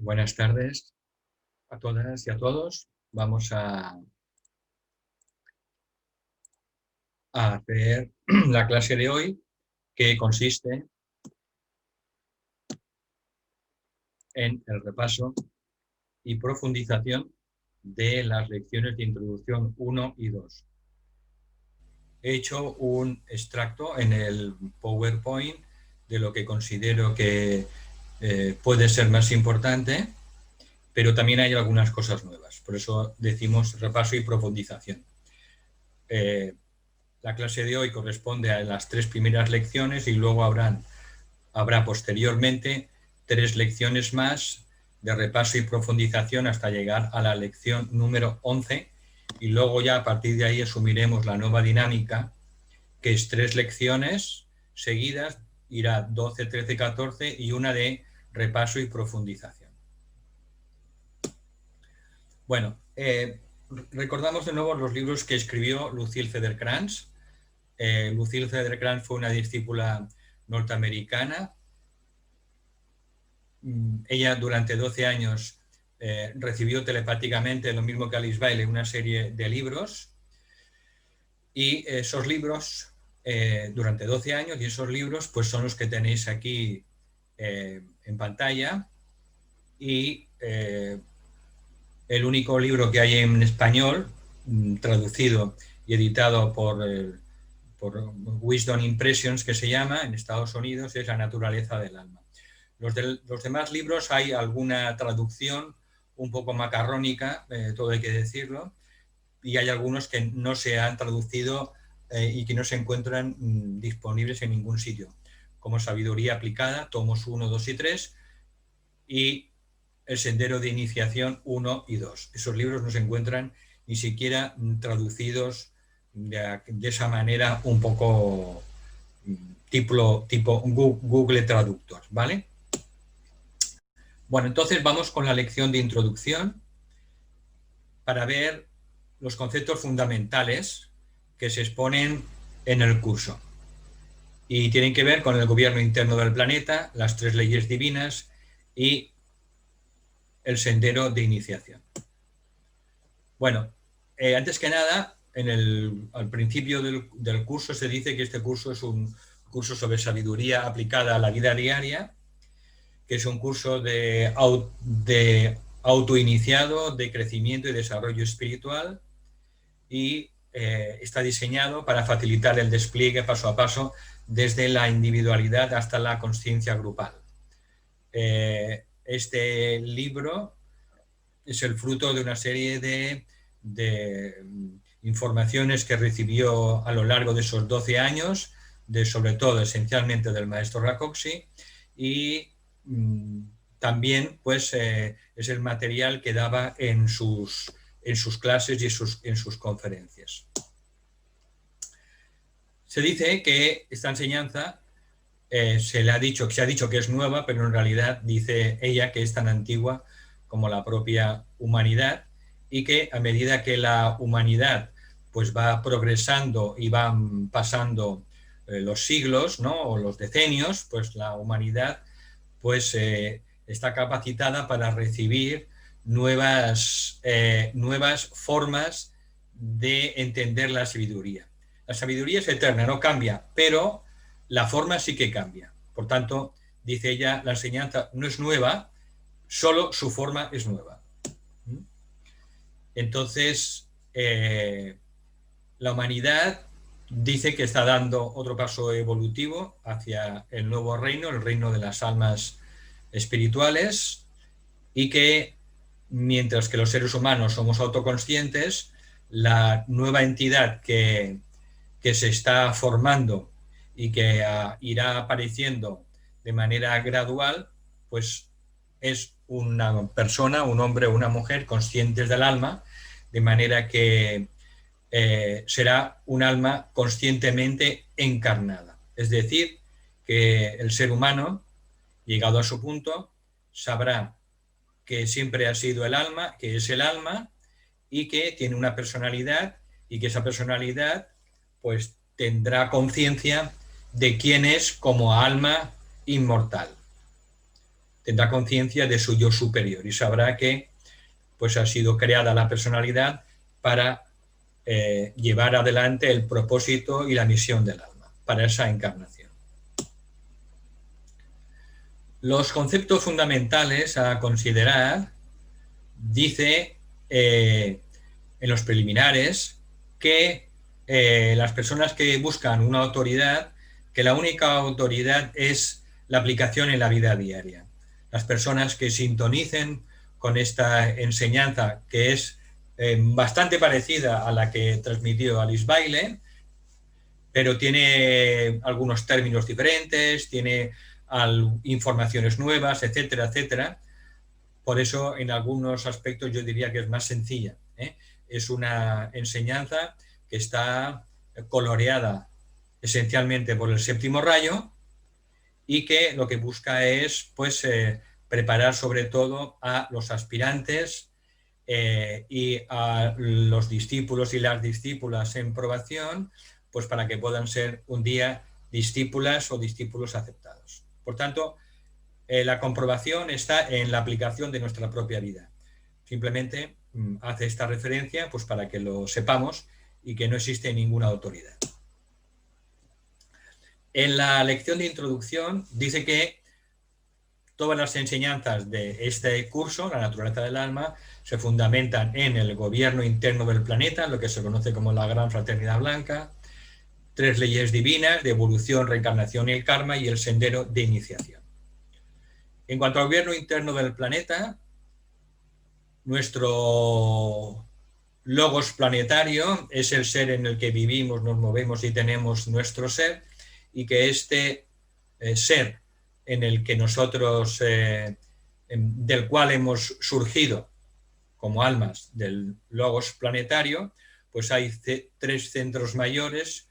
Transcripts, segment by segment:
Buenas tardes a todas y a todos. Vamos a hacer la clase de hoy, que consiste en el repaso y profundización de las lecciones de introducción 1 y 2. He hecho un extracto en el PowerPoint de lo que considero que puede ser más importante, pero también hay algunas cosas nuevas. Por eso decimos repaso y profundización. La clase de hoy corresponde a las 3 primeras lecciones y luego habrá posteriormente 3 lecciones más de repaso y profundización hasta llegar a la lección número 11, y luego ya a partir de ahí asumiremos la nueva dinámica, que es 3 lecciones seguidas, irá 12, 13, 14 y una de repaso y profundización. Bueno, recordamos de nuevo los libros que escribió Lucille Federkrans. Lucille Federkrans fue una discípula norteamericana. Ella durante 12 años recibió telepáticamente, lo mismo que Alice Bailey, una serie de libros, y esos libros durante 12 años, y esos libros pues son los que tenéis aquí en pantalla, y el único libro que hay en español traducido y editado por Wisdom Impressions, que se llama en Estados Unidos, es La naturaleza del alma. Los demás libros hay alguna traducción un poco macarrónica, todo hay que decirlo, y hay algunos que no se han traducido y que no se encuentran disponibles en ningún sitio, como Sabiduría aplicada, tomos 1, 2 y 3, y El sendero de iniciación 1 y 2. Esos libros no se encuentran ni siquiera traducidos de esa manera un poco tipo Google Traductor, ¿vale? Bueno, entonces vamos con la lección de introducción para ver los conceptos fundamentales que se exponen en el curso. Y tienen que ver con el gobierno interno del planeta, las 3 leyes divinas y el sendero de iniciación. Bueno, antes que nada, al principio del curso se dice que este curso es un curso sobre sabiduría aplicada a la vida diaria, que es un curso de autoiniciado, de crecimiento y desarrollo espiritual, y está diseñado para facilitar el despliegue paso a paso desde la individualidad hasta la consciencia grupal. Este libro es el fruto de una serie de informaciones que recibió a lo largo de esos 12 años, sobre todo esencialmente del maestro Rakoczy, y también pues, es el material que daba en sus clases y en sus conferencias. Se dice que esta enseñanza se ha dicho que es nueva, pero en realidad dice ella que es tan antigua como la propia humanidad, y que a medida que la humanidad pues va progresando y van pasando los siglos, ¿no?, o los decenios, pues la humanidad pues está capacitada para recibir nuevas formas de entender la sabiduría. La sabiduría es eterna, no cambia, pero la forma sí que cambia. Por tanto, dice ella, la enseñanza no es nueva, solo su forma es nueva. Entonces, la humanidad dice que está dando otro paso evolutivo hacia el nuevo reino, el reino de las almas espirituales, y que mientras que los seres humanos somos autoconscientes, la nueva entidad que se está formando y que irá apareciendo de manera gradual, pues es una persona, un hombre o una mujer conscientes del alma, de manera que será un alma conscientemente encarnada. Es decir, que el ser humano, llegado a su punto, sabrá que siempre ha sido el alma, que es el alma, y que tiene una personalidad, y que esa personalidad pues tendrá conciencia de quién es como alma inmortal. tendrá conciencia de su yo superior y sabrá que pues, ha sido creada la personalidad para llevar adelante el propósito y la misión del alma, para esa encarnación. Los conceptos fundamentales a considerar, dice en los preliminares, que las personas que buscan una autoridad, que la única autoridad es la aplicación en la vida diaria. Las personas que sintonicen con esta enseñanza, que es bastante parecida a la que transmitió Alice Bailey, pero tiene algunos términos diferentes, tiene informaciones nuevas, etcétera, etcétera. Por eso, en algunos aspectos yo diría que es más sencilla, ¿eh? Es una enseñanza que está coloreada esencialmente por el séptimo rayo y que lo que busca es pues, preparar sobre todo a los aspirantes y a los discípulos y las discípulas en probación, pues para que puedan ser un día discípulas o discípulos aceptados. Por tanto, la comprobación está en la aplicación de nuestra propia vida. Simplemente hace esta referencia pues, para que lo sepamos y que no existe ninguna autoridad. En la lección de introducción dice que todas las enseñanzas de este curso, la naturaleza del alma, se fundamentan en el gobierno interno del planeta, lo que se conoce como la Gran Fraternidad Blanca, 3 leyes divinas de evolución, reencarnación y el karma y el sendero de iniciación. En cuanto al gobierno interno del planeta, nuestro logos planetario es el ser en el que vivimos, nos movemos y tenemos nuestro ser, y que este ser en el que nosotros, del cual hemos surgido como almas del logos planetario, pues hay 3 centros mayores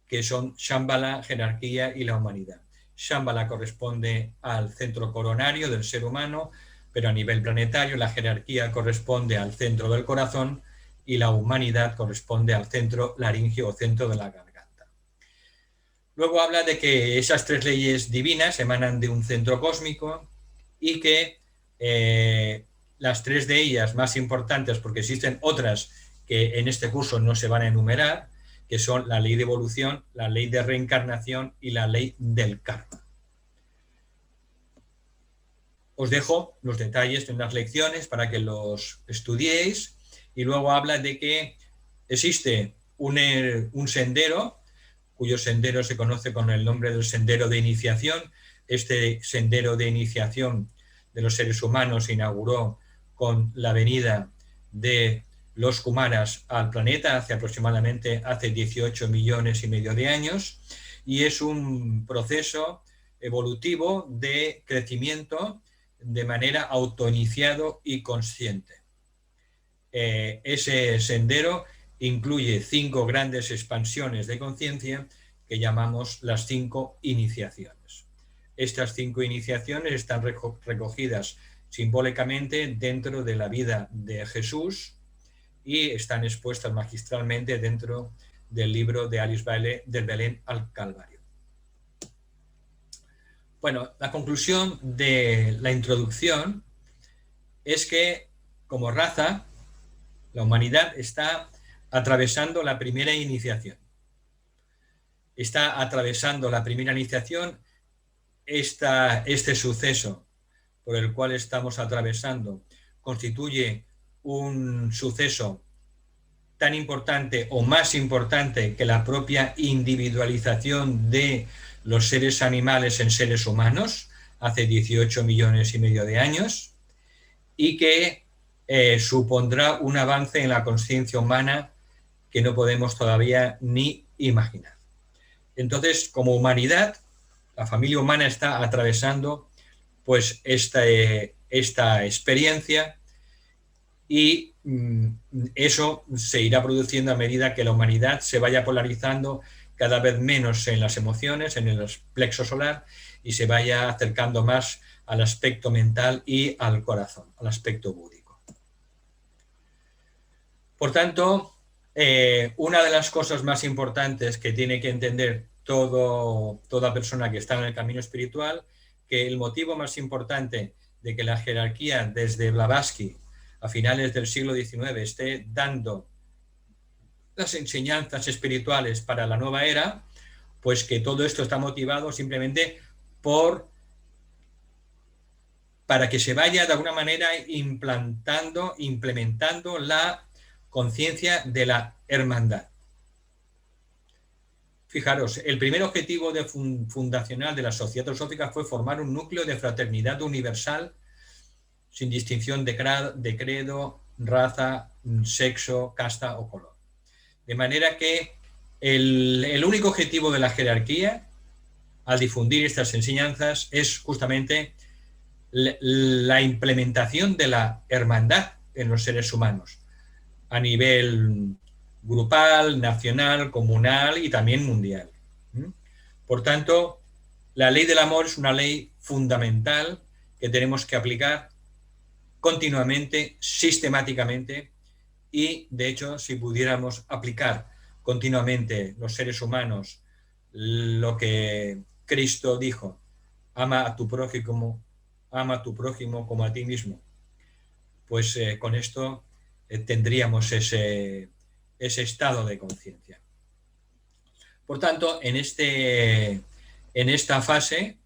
que son Shambhala, jerarquía y la humanidad. Shambhala corresponde al centro coronario del ser humano, pero a nivel planetario la jerarquía corresponde al centro del corazón y la humanidad corresponde al centro laríngeo o centro de la garganta. Luego habla de que esas 3 leyes divinas emanan de un centro cósmico y que las 3 de ellas más importantes, porque existen otras que en este curso no se van a enumerar, que son la ley de evolución, la ley de reencarnación y la ley del karma. Os dejo los detalles en las lecciones para que los estudiéis y luego habla de que existe un sendero, cuyo sendero se conoce con el nombre del sendero de iniciación. Este sendero de iniciación de los seres humanos se inauguró con la venida de los Kumaras al planeta hace 18 millones y medio de años, y es un proceso evolutivo de crecimiento de manera autoiniciado y consciente. Ese sendero incluye 5 grandes expansiones de conciencia que llamamos las 5 iniciaciones. Estas 5 iniciaciones están recogidas simbólicamente dentro de la vida de Jesús y están expuestas magistralmente dentro del libro de Alice Bailey, Del Belén al Calvario. Bueno, la conclusión de la introducción es que, como raza, la humanidad está atravesando la primera iniciación. Está atravesando la primera iniciación, este suceso por el cual estamos atravesando constituye un suceso tan importante o más importante que la propia individualización de los seres animales en seres humanos hace 18 millones y medio de años y que supondrá un avance en la conciencia humana que no podemos todavía ni imaginar. Entonces, como humanidad, la familia humana está atravesando pues esta experiencia y eso se irá produciendo a medida que la humanidad se vaya polarizando cada vez menos en las emociones, en el plexo solar, y se vaya acercando más al aspecto mental y al corazón, al aspecto búdico. Por tanto, una de las cosas más importantes que tiene que entender toda persona que está en el camino espiritual que el motivo más importante de que la jerarquía desde Blavatsky a finales del siglo XIX esté dando las enseñanzas espirituales para la nueva era, pues que todo esto está motivado simplemente para que se vaya de alguna manera implementando la conciencia de la hermandad. Fijaros, el primer objetivo fundacional de la Sociedad Teosófica fue formar un núcleo de fraternidad universal sin distinción de credo, raza, sexo, casta o color. De manera que el único objetivo de la jerarquía, al difundir estas enseñanzas, es justamente la implementación de la hermandad en los seres humanos, a nivel grupal, nacional, comunal y también mundial. Por tanto, la ley del amor es una ley fundamental que tenemos que aplicar continuamente, sistemáticamente, y de hecho, si pudiéramos aplicar continuamente los seres humanos lo que Cristo dijo, ama a tu prójimo como a ti mismo, pues con esto tendríamos ese estado de conciencia. Por tanto, en esta fase,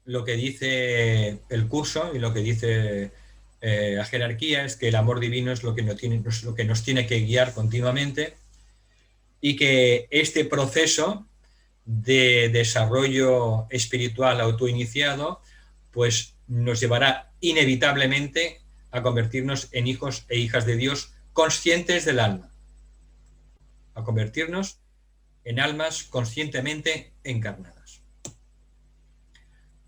lo que dice el curso y lo que dice la jerarquía es que el amor divino es lo que nos tiene que guiar continuamente, y que este proceso de desarrollo espiritual autoiniciado pues nos llevará inevitablemente a convertirnos en hijos e hijas de Dios conscientes del alma, a convertirnos en almas conscientemente encarnadas.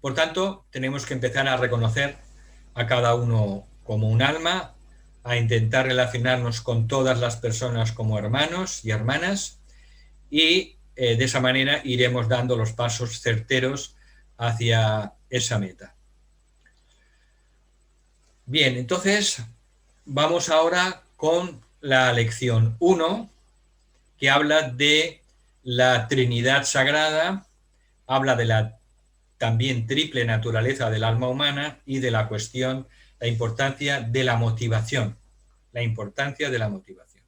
Por tanto, tenemos que empezar a reconocer a cada uno como un alma, a intentar relacionarnos con todas las personas como hermanos y hermanas, y de esa manera iremos dando los pasos certeros hacia esa meta. Bien, entonces vamos ahora con la lección 1, que habla de la Trinidad Sagrada, habla de la también triple naturaleza del alma humana y de la cuestión, la importancia de la motivación. La importancia de la motivación.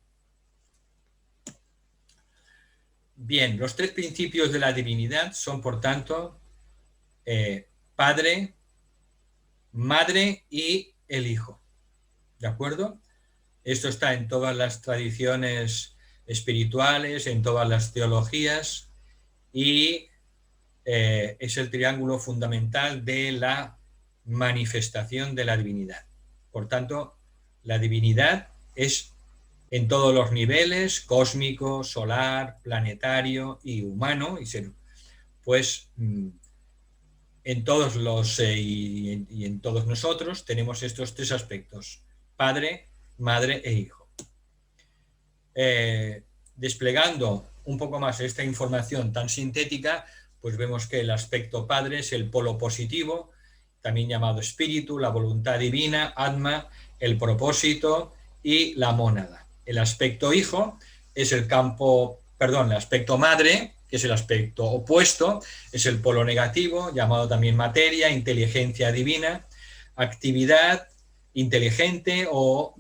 Bien, los tres principios de la divinidad son, por tanto, Padre, Madre y el Hijo. ¿De acuerdo? Esto está en todas las tradiciones espirituales, en todas las teologías, y es el triángulo fundamental de la manifestación de la divinidad. Por tanto, la divinidad es en todos los niveles, cósmico, solar, planetario y humano, pues en todos y en todos nosotros tenemos estos tres aspectos: Padre, Madre e Hijo. Desplegando un poco más esta información tan sintética, pues vemos que el aspecto Padre es el polo positivo, también llamado espíritu, la voluntad divina, Atma, el propósito y la mónada. El aspecto Hijo es el aspecto Madre, que es el aspecto opuesto, es el polo negativo, llamado también materia, inteligencia divina, actividad inteligente o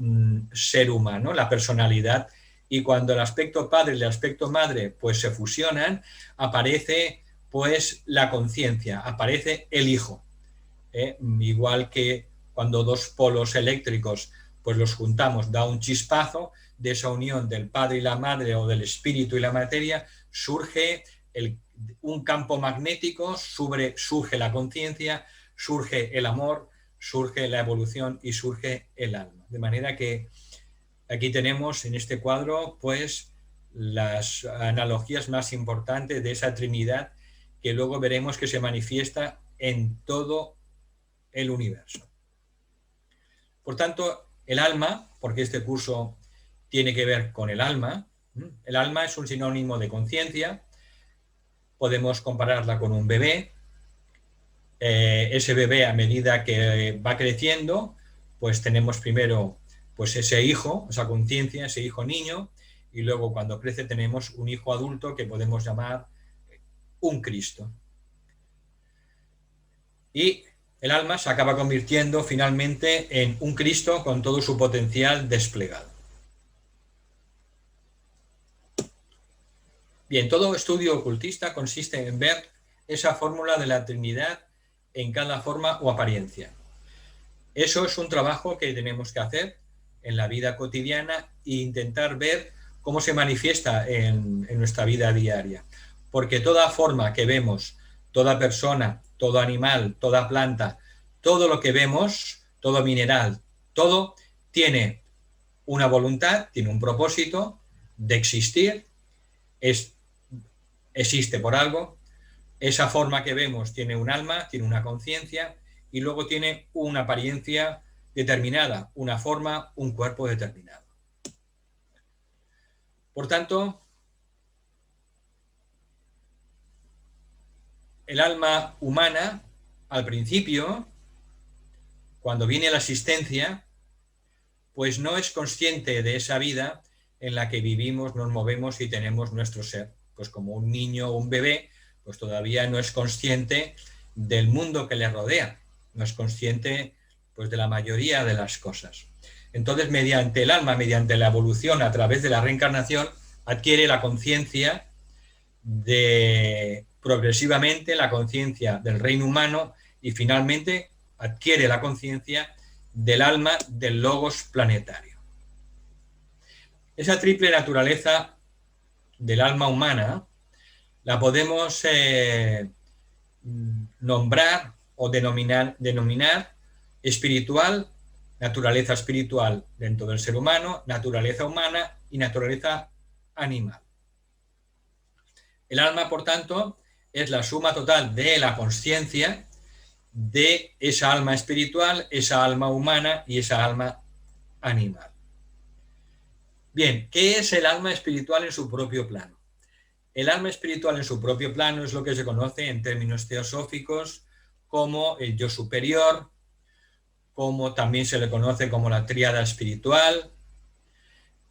ser humano, la personalidad. Y cuando el aspecto Padre y el aspecto Madre pues se fusionan, aparece pues la conciencia, aparece el Hijo. Igual que cuando dos polos eléctricos pues los juntamos, da un chispazo. De esa unión del Padre y la Madre, o del espíritu y la materia, surge un campo magnético, surge la conciencia, surge el amor, surge la evolución y surge el alma. De manera que aquí tenemos en este cuadro pues las analogías más importantes de esa Trinidad, que luego veremos que se manifiesta en todo el universo. Por tanto, el alma, porque este curso tiene que ver con el alma es un sinónimo de conciencia. Podemos compararla con un bebé. Ese bebé, a medida que va creciendo, pues tenemos primero pues ese hijo, esa conciencia, ese hijo niño, y luego cuando crece tenemos un hijo adulto que podemos llamar un Cristo. y el alma se acaba convirtiendo finalmente en un Cristo con todo su potencial desplegado. Bien, todo estudio ocultista consiste en ver esa fórmula de la Trinidad en cada forma o apariencia. Eso es un trabajo que tenemos que hacer en la vida cotidiana e intentar ver cómo se manifiesta en nuestra vida diaria. Porque toda forma que vemos, toda persona, todo animal, toda planta, todo lo que vemos, todo mineral, todo tiene una voluntad, tiene un propósito de existir, existe por algo. Esa forma que vemos tiene un alma, tiene una conciencia y luego tiene una apariencia determinada, una forma, un cuerpo determinado. Por tanto, el alma humana, al principio, cuando viene la existencia, pues no es consciente de esa vida en la que vivimos, nos movemos y tenemos nuestro ser. Pues como un niño o un bebé, pues todavía no es consciente del mundo que le rodea, no es consciente pues de la mayoría de las cosas. Entonces, mediante el alma, mediante la evolución a través de la reencarnación, adquiere la conciencia progresivamente la conciencia del reino humano y finalmente adquiere la conciencia del alma del logos planetario. Esa triple naturaleza del alma humana la podemos nombrar o denominar espiritual, naturaleza espiritual dentro del ser humano, naturaleza humana y naturaleza animal. El alma, por tanto, es la suma total de la consciencia de esa alma espiritual, esa alma humana y esa alma animal. Bien, ¿qué es el alma espiritual en su propio plano? El alma espiritual en su propio plano es lo que se conoce en términos teosóficos como el yo superior, como también se le conoce como la tríada espiritual,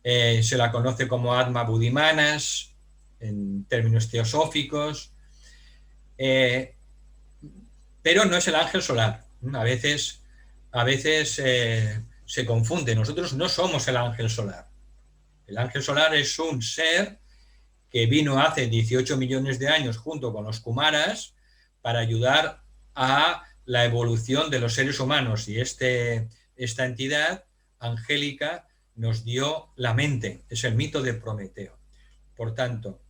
se la conoce como Atma Buddhimanas en términos teosóficos, pero no es el ángel solar. A veces se confunde. Nosotros no somos el ángel solar. El ángel solar es un ser que vino hace 18 millones de años junto con los Kumaras para ayudar a la evolución de los seres humanos. Y esta entidad angélica nos dio la mente. Es el mito de Prometeo. Por tanto,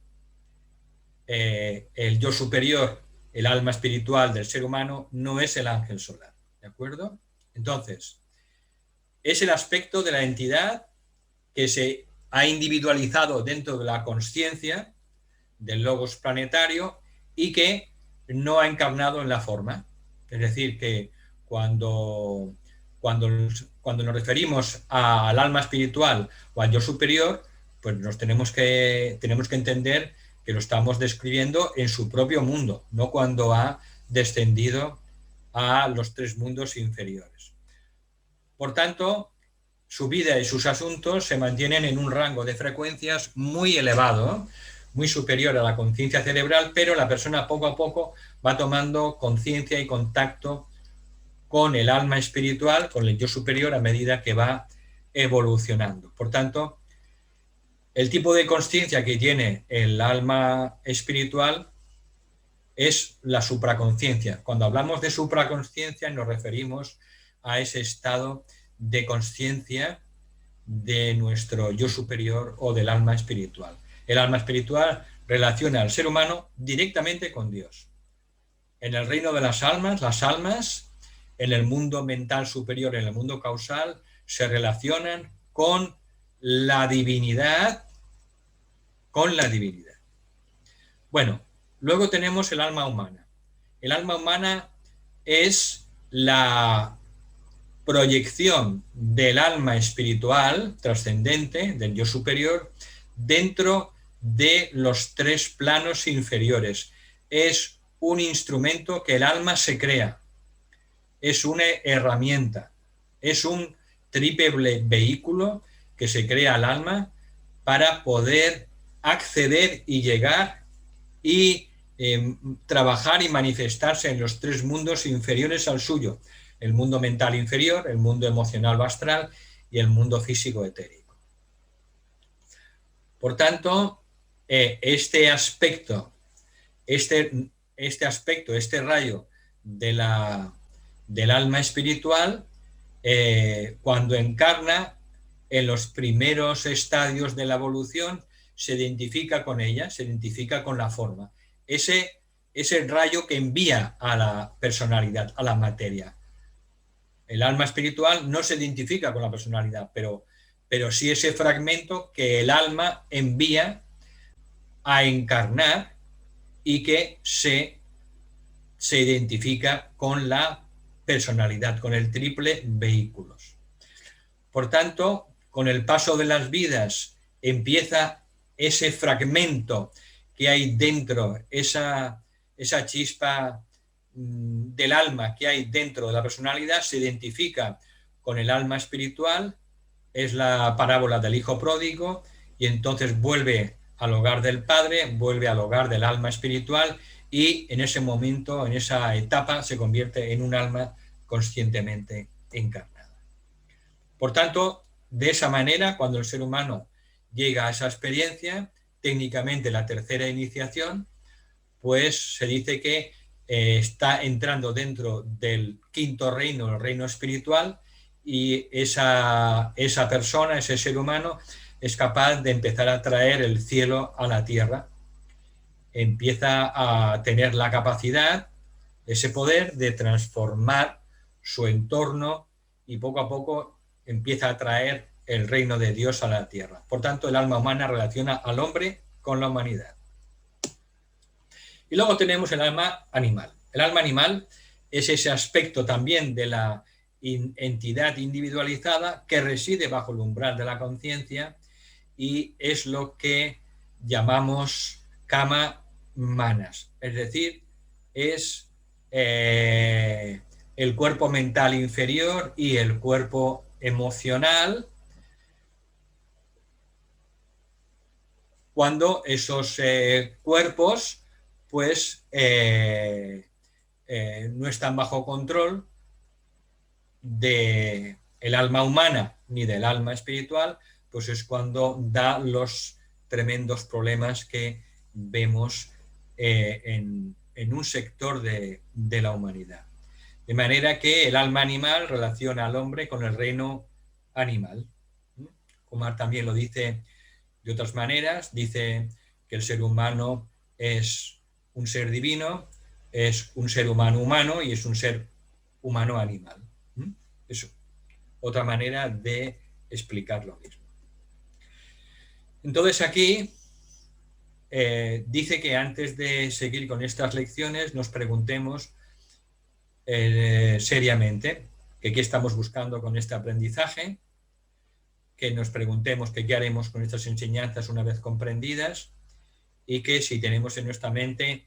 el yo superior, el alma espiritual del ser humano, no es el ángel solar. ¿De acuerdo? Entonces, es el aspecto de la entidad que se ha individualizado dentro de la consciencia del logos planetario y que no ha encarnado en la forma. Es decir, que cuando nos referimos al alma espiritual o al yo superior, pues tenemos que entender que lo estamos describiendo en su propio mundo, no cuando ha descendido a los tres mundos inferiores. Por tanto, su vida y sus asuntos se mantienen en un rango de frecuencias muy elevado, muy superior a la conciencia cerebral, pero la persona poco a poco va tomando conciencia y contacto con el alma espiritual, con el yo superior, a medida que va evolucionando. Por tanto, el tipo de conciencia que tiene el alma espiritual es la supraconciencia. Cuando hablamos de supraconciencia nos referimos a ese estado de conciencia de nuestro yo superior o del alma espiritual. El alma espiritual relaciona al ser humano directamente con Dios. En el reino de las almas, en el mundo mental superior, en el mundo causal, se relacionan con la divinidad, Bueno, luego tenemos el alma humana. El alma humana es la proyección del alma espiritual trascendente, del yo superior, dentro de los tres planos inferiores. Es un instrumento que el alma se crea, es una herramienta, es un triple vehículo que se crea al alma para poder acceder y llegar y trabajar y manifestarse en los 3 mundos inferiores al suyo: el mundo mental inferior, el mundo emocional o astral y el mundo físico etérico. Por tanto, este aspecto, este rayo del alma espiritual, cuando encarna en los primeros estadios de la evolución, se identifica con ella, se identifica con la forma. Ese rayo que envía a la personalidad, a la materia. El alma espiritual no se identifica con la personalidad, pero sí ese fragmento que el alma envía a encarnar y que se identifica con la personalidad, con el triple vehículos. Por tanto, con el paso de las vidas empieza ese fragmento que hay dentro, esa chispa del alma que hay dentro de la personalidad, se identifica con el alma espiritual, es la parábola del hijo pródigo, y entonces vuelve al hogar del padre, vuelve al hogar del alma espiritual, y en ese momento, en esa etapa, se convierte en un alma conscientemente encarnada. Por tanto, de esa manera, cuando el ser humano llega a esa experiencia, técnicamente la tercera iniciación, pues se dice que está entrando dentro del quinto reino, el reino espiritual, y esa persona, ese ser humano, es capaz de empezar a traer el cielo a la tierra. Empieza a tener la capacidad, ese poder de transformar su entorno, y poco a poco empieza a traer el reino de Dios a la tierra. Por tanto, el alma humana relaciona al hombre con la humanidad. Y luego tenemos el alma animal. El alma animal es ese aspecto también de la entidad individualizada que reside bajo el umbral de la conciencia, y es lo que llamamos kama manas, es decir, es el cuerpo mental inferior y el cuerpo emocional, cuando esos cuerpos pues no están bajo control del alma humana ni del alma espiritual, pues es cuando da los tremendos problemas que vemos en un sector de la humanidad. De manera que el alma animal relaciona al hombre con el reino animal. Kumar también lo dice de otras maneras, dice que el ser humano es un ser divino, es un ser humano humano y es un ser humano animal. Eso, otra manera de explicar lo mismo. Entonces aquí dice que antes de seguir con estas lecciones nos preguntemos seriamente que qué estamos buscando con este aprendizaje, que nos preguntemos que qué haremos con estas enseñanzas una vez comprendidas, y que si tenemos en nuestra mente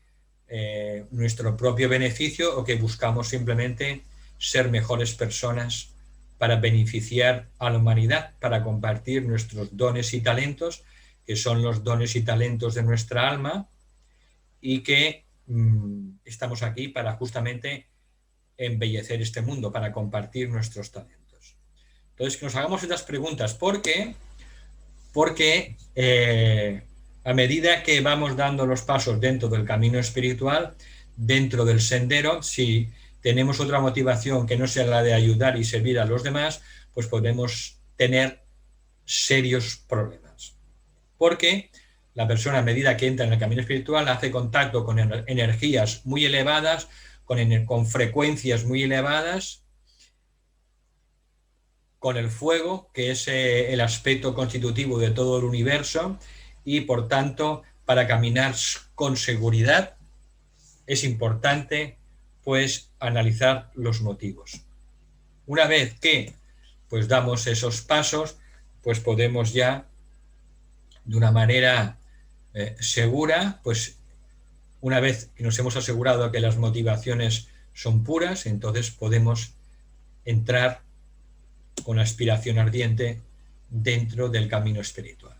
nuestro propio beneficio, o que buscamos simplemente ser mejores personas para beneficiar a la humanidad, para compartir nuestros dones y talentos, que son los dones y talentos de nuestra alma, y que estamos aquí para justamente embellecer este mundo, para compartir nuestros talentos. Entonces, que nos hagamos estas preguntas. ¿Por qué? Porque a medida que vamos dando los pasos dentro del camino espiritual, dentro del sendero, si tenemos otra motivación que no sea la de ayudar y servir a los demás, pues podemos tener serios problemas. Porque la persona, a medida que entra en el camino espiritual, hace contacto con energías muy elevadas, con frecuencias muy elevadas, con el fuego, que es el aspecto constitutivo de todo el universo, y por tanto, para caminar con seguridad es importante pues analizar los motivos. Una vez que pues damos esos pasos, pues podemos ya de una manera segura, pues una vez que nos hemos asegurado que las motivaciones son puras, entonces podemos entrar con aspiración ardiente dentro del camino espiritual.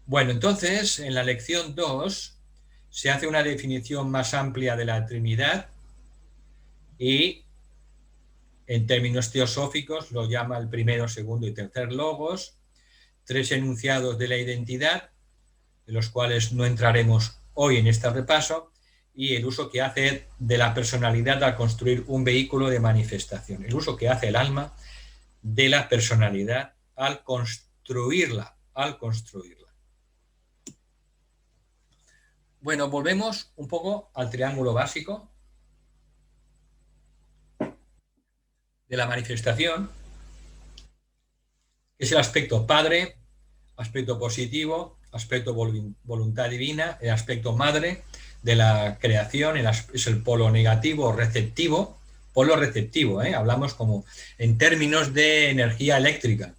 Bueno, entonces en la lección 2 se hace una definición más amplia de la Trinidad y en términos teosóficos lo llama el primero, segundo y tercer logos, 3 enunciados de la identidad, de los cuales no entraremos hoy en este repaso, y el uso que hace de la personalidad al construir un vehículo de manifestación, el uso que hace el alma de la personalidad al construirla, Bueno, volvemos un poco al triángulo básico de la manifestación, que es el aspecto padre, aspecto positivo, aspecto voluntad divina, el aspecto madre de la creación, es el polo negativo receptivo, hablamos como en términos de energía eléctrica,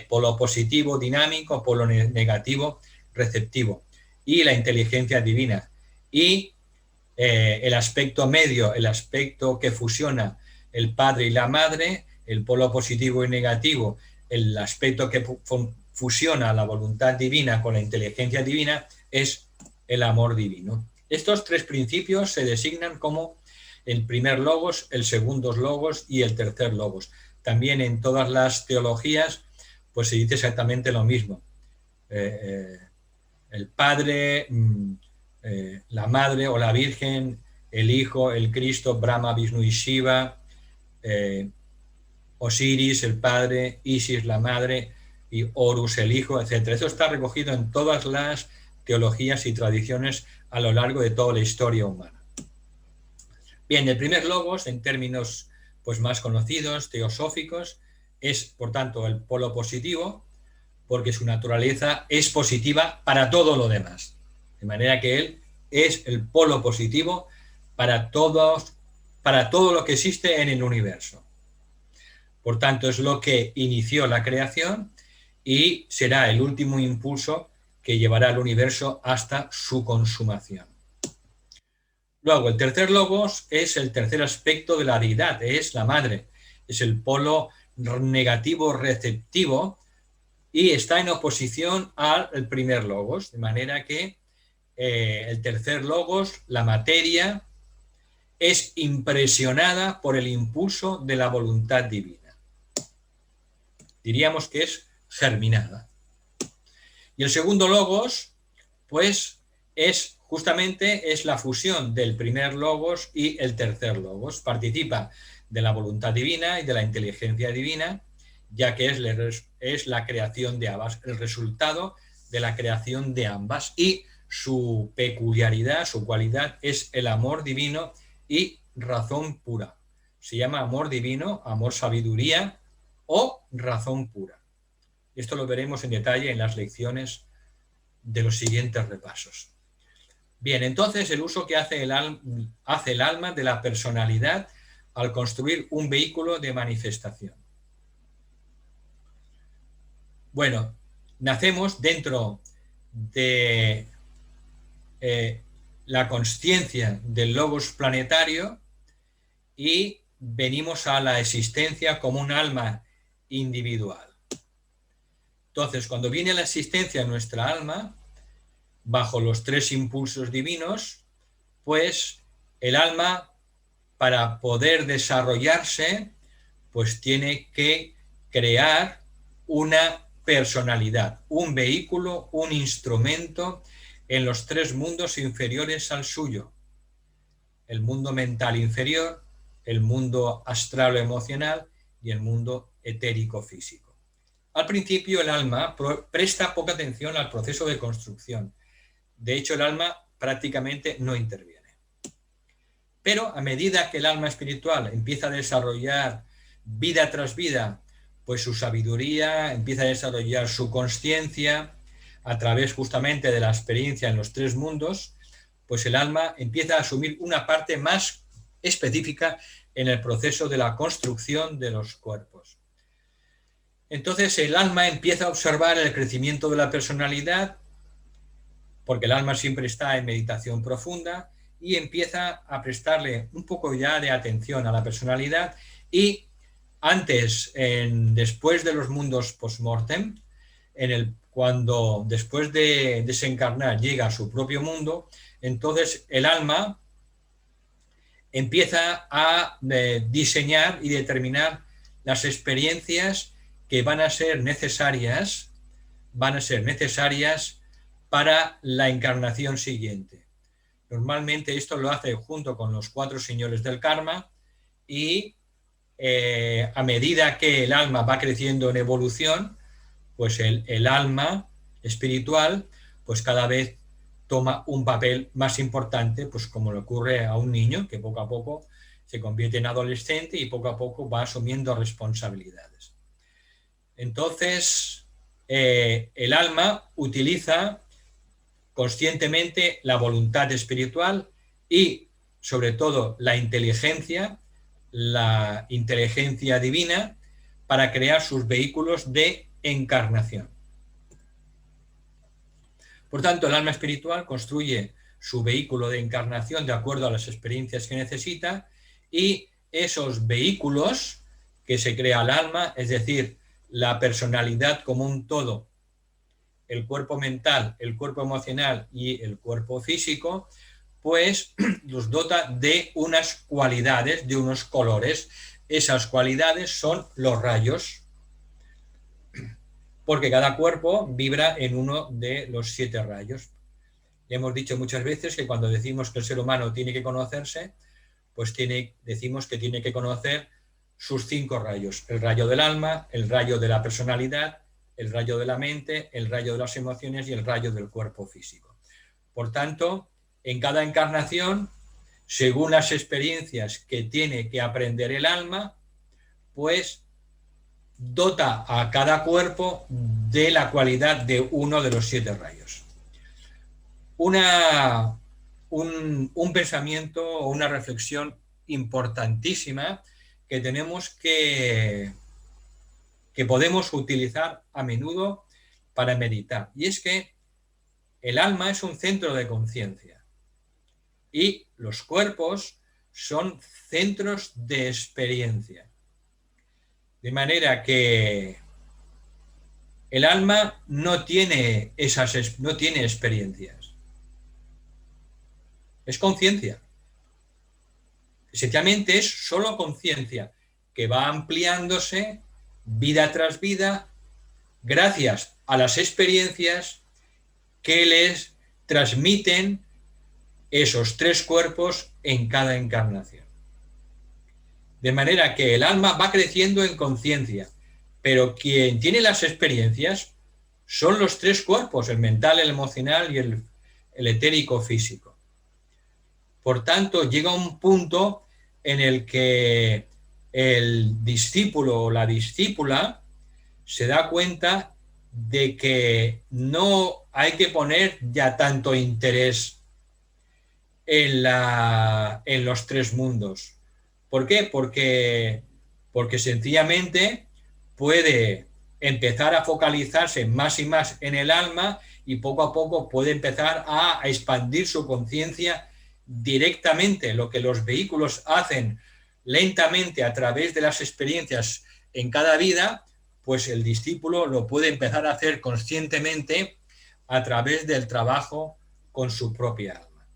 polo positivo dinámico, polo negativo receptivo, y la inteligencia divina, y el aspecto medio, el aspecto que fusiona el padre y la madre, el polo positivo y negativo, el aspecto que fusiona la voluntad divina con la inteligencia divina, es el amor divino. Estos 3 principios se designan como el primer logos, el segundo logos y el tercer logos. También en todas las teologías pues se dice exactamente lo mismo. El Padre, la Madre o la Virgen, el Hijo, el Cristo, Brahma, Vishnu y Shiva, Osiris, el Padre, Isis, la Madre, y Horus, el Hijo, etc. Eso está recogido en todas las teologías y tradiciones a lo largo de toda la historia humana. Bien, el primer logos, en términos pues, más conocidos, teosóficos, es, por tanto, el polo positivo, porque su naturaleza es positiva para todo lo demás. De manera que él es el polo positivo para todo lo que existe en el universo. Por tanto, es lo que inició la creación y será el último impulso que llevará al universo hasta su consumación. Luego, el tercer logos es el tercer aspecto de la deidad, es la madre, es el polo negativo receptivo y está en oposición al primer logos, de manera que el tercer logos, la materia, es impresionada por el impulso de la voluntad divina. Diríamos que es germinada. Y el segundo logos, pues, es justamente la fusión del primer logos y el tercer logos. Participa de la voluntad divina y de la inteligencia divina, ya que es la creación de ambas, el resultado de la creación de ambas, y su peculiaridad, su cualidad es el amor divino y razón pura. Se llama amor divino, amor sabiduría o razón pura. Esto lo veremos en detalle en las lecciones de los siguientes repasos. Bien, entonces el uso que hace el alma de la personalidad al construir un vehículo de manifestación. Bueno, nacemos dentro de la consciencia del logos planetario y venimos a la existencia como un alma individual. Entonces, cuando viene la existencia de nuestra alma, bajo los 3 impulsos divinos, pues el alma, para poder desarrollarse, pues tiene que crear una personalidad, un vehículo, un instrumento en los 3 mundos inferiores al suyo. El mundo mental inferior, el mundo astral o emocional y el mundo etérico físico. Al principio el alma presta poca atención al proceso de construcción. De hecho, el alma prácticamente no interviene. Pero a medida que el alma espiritual empieza a desarrollar vida tras vida, pues su sabiduría, empieza a desarrollar su consciencia a través justamente de la experiencia en los 3 mundos, pues el alma empieza a asumir una parte más específica en el proceso de la construcción de los cuerpos. Entonces el alma empieza a observar el crecimiento de la personalidad, porque el alma siempre está en meditación profunda, y empieza a prestarle un poco ya de atención a la personalidad, y después de los mundos post-mortem, cuando después de desencarnar llega a su propio mundo, entonces el alma empieza a diseñar y determinar las experiencias que van a ser necesarias para la encarnación siguiente. Normalmente esto lo hace junto con los 4 señores del karma y a medida que el alma va creciendo en evolución, pues el alma espiritual pues cada vez toma un papel más importante, pues como le ocurre a un niño que poco a poco se convierte en adolescente y poco a poco va asumiendo responsabilidades. Entonces, el alma utiliza conscientemente la voluntad espiritual y, sobre todo, la inteligencia divina para crear sus vehículos de encarnación. Por tanto, el alma espiritual construye su vehículo de encarnación de acuerdo a las experiencias que necesita y esos vehículos que se crea el alma, es decir, la personalidad como un todo, el cuerpo mental, el cuerpo emocional y el cuerpo físico, pues los dota de unas cualidades, de unos colores. Esas cualidades son los rayos, porque cada cuerpo vibra en uno de los 7 rayos. Ya hemos dicho muchas veces que cuando decimos que el ser humano tiene que conocerse, pues decimos que tiene que conocer sus 5 rayos: el rayo del alma, el rayo de la personalidad, el rayo de la mente, el rayo de las emociones y el rayo del cuerpo físico. Por tanto, en cada encarnación, según las experiencias que tiene que aprender el alma, pues dota a cada cuerpo de la cualidad de uno de los 7 rayos. Un pensamiento o una reflexión importantísima que tenemos que podemos utilizar a menudo para meditar. Y es que el alma es un centro de conciencia y los cuerpos son centros de experiencia. De manera que el alma no tiene experiencias. Es conciencia. Esencialmente es solo conciencia que va ampliándose vida tras vida gracias a las experiencias que les transmiten esos 3 cuerpos en cada encarnación. De manera que el alma va creciendo en conciencia, pero quien tiene las experiencias son los 3 cuerpos, el mental, el emocional y el etérico físico. Por tanto, llega un punto en el que el discípulo o la discípula se da cuenta de que no hay que poner ya tanto interés en los 3 mundos. ¿Por qué? Porque sencillamente puede empezar a focalizarse más y más en el alma y poco a poco puede empezar a expandir su conciencia directamente. Lo que los vehículos hacen lentamente a través de las experiencias en cada vida, pues el discípulo lo puede empezar a hacer conscientemente a través del trabajo con su propia alma.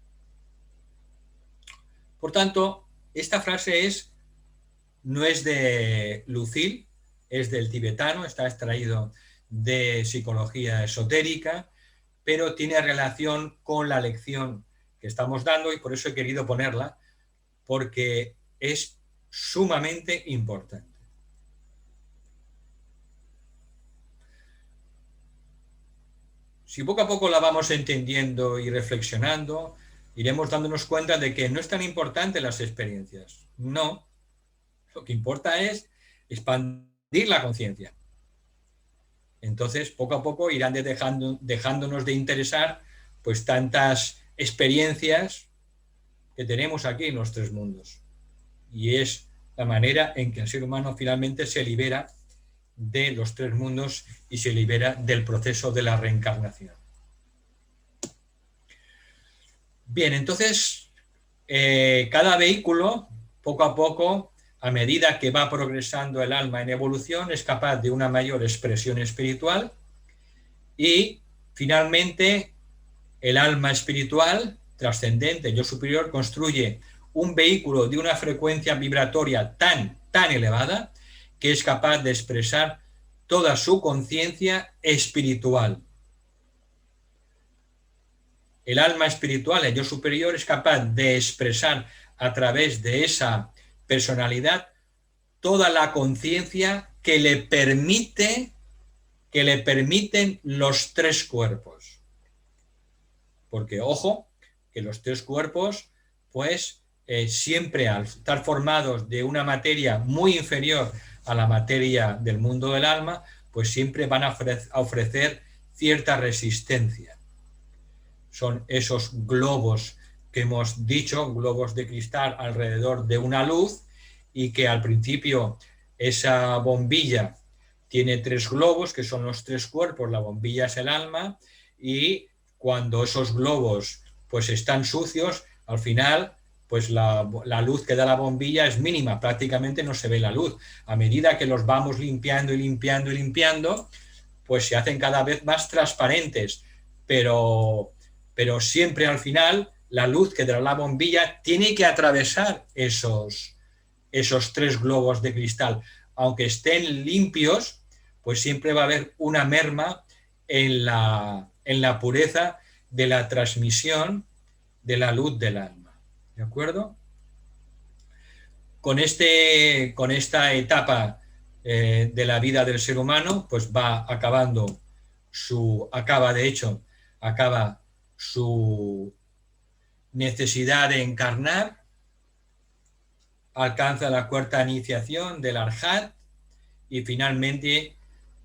Por tanto, esta frase no es de Lucille, es del tibetano, está extraído de psicología esotérica, pero tiene relación con la lección que estamos dando y por eso he querido ponerla, porque es sumamente importante. Si poco a poco la vamos entendiendo y reflexionando, iremos dándonos cuenta de que no es tan importante las experiencias. No, lo que importa es expandir la conciencia. Entonces, poco a poco irán dejándonos de interesar pues tantas experiencias que tenemos aquí en los 3 mundos. Y es la manera en que el ser humano finalmente se libera de los 3 mundos y se libera del proceso de la reencarnación. Bien, entonces, cada vehículo, poco a poco, a medida que va progresando el alma en evolución, es capaz de una mayor expresión espiritual y, finalmente, el alma espiritual trascendente, yo superior, construye un vehículo de una frecuencia vibratoria tan elevada que es capaz de expresar toda su conciencia espiritual. El alma espiritual, el yo superior, es capaz de expresar a través de esa personalidad toda la conciencia que le permiten los tres cuerpos. Porque, ojo, que los tres cuerpos, pues, siempre al estar formados de una materia muy inferior a la materia del mundo del alma, pues siempre van a ofrecer cierta resistencia. Son esos globos que hemos dicho, globos de cristal alrededor de una luz, y que al principio esa bombilla tiene tres globos, que son los tres cuerpos, la bombilla es el alma, y cuando esos globos pues están sucios, al final pues la luz que da la bombilla es mínima, prácticamente no se ve la luz. A medida que los vamos limpiando y limpiando y limpiando, pues se hacen cada vez más transparentes, pero siempre al final la luz que da la bombilla tiene que atravesar esos tres globos de cristal. Aunque estén limpios, pues siempre va a haber una merma en la pureza de la transmisión de la luz del alma. ¿De acuerdo? Con esta etapa de la vida del ser humano, pues va acabando acaba su necesidad de encarnar, alcanza la cuarta iniciación del Arhat y finalmente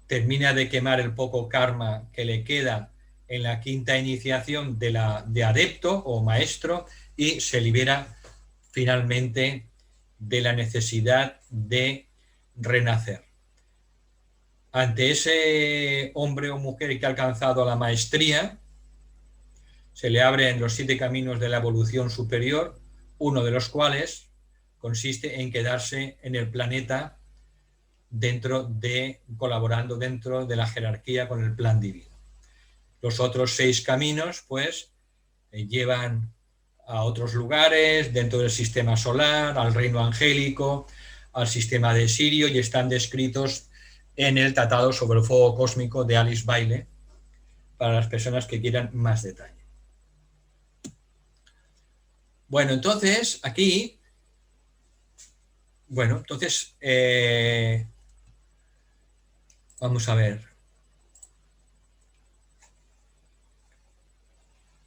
termina de quemar el poco karma que le queda en la quinta iniciación de adepto o maestro y se libera finalmente de la necesidad de renacer. Ante ese hombre o mujer que ha alcanzado la maestría, se le abren los 7 caminos de la evolución superior, uno de los cuales consiste en quedarse en el planeta colaborando dentro de la jerarquía con el plan divino. Los otros 6 caminos, pues, llevan a otros lugares dentro del sistema solar, al reino angélico, al sistema de Sirio, y están descritos en el Tratado sobre el Fuego Cósmico de Alice Bailey, para las personas que quieran más detalle. Bueno, entonces, aquí, vamos a ver.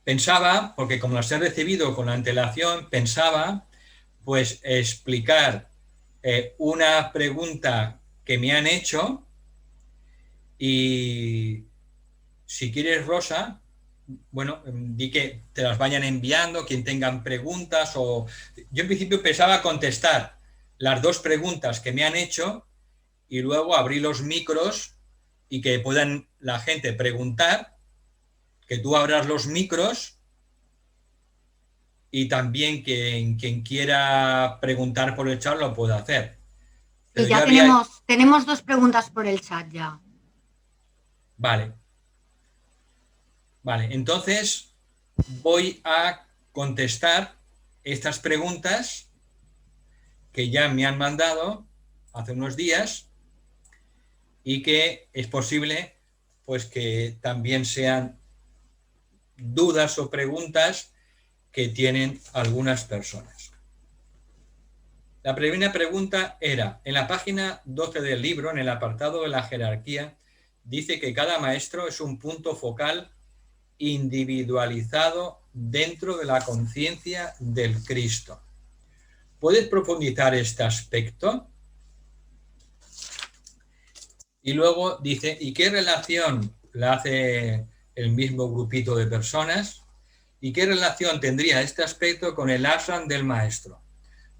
Pensaba, porque como las he recibido con antelación, pensaba pues explicar una pregunta que me han hecho, y si quieres, Rosa, bueno, di que te las vayan enviando, quien tengan preguntas, o yo en principio pensaba contestar las 2 preguntas que me han hecho y luego abrir los micros y que puedan la gente preguntar, que tú abras los micros y también quien quiera preguntar por el chat lo pueda hacer. Sí, ya tenemos 2 preguntas por el chat ya. Vale, entonces voy a contestar estas preguntas que ya me han mandado hace unos días y que es posible pues que también sean dudas o preguntas que tienen algunas personas. La primera pregunta era, en la página 12 del libro, en el apartado de la jerarquía, dice que cada maestro es un punto focal individualizado dentro de la conciencia del Cristo. ¿Puedes profundizar este aspecto? Y luego dice, ¿y qué relación la hace el mismo grupito de personas? ¿Y qué relación tendría este aspecto con el ashram del maestro?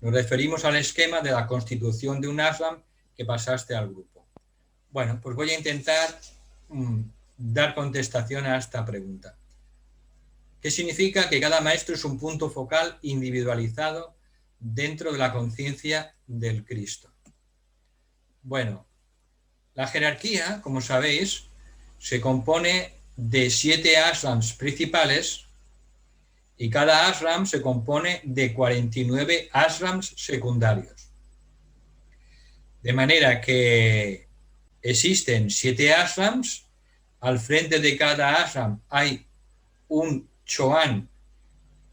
Nos referimos al esquema de la constitución de un ashram que pasaste al grupo. Bueno, pues voy a intentar dar contestación a esta pregunta. ¿Qué significa que cada maestro es un punto focal individualizado dentro de la conciencia del Cristo? Bueno, la jerarquía, como sabéis, se compone de 7 ashrams principales y cada ashram se compone de 49 ashrams secundarios. De manera que existen 7 ashrams, al frente de cada ashram hay un chohan,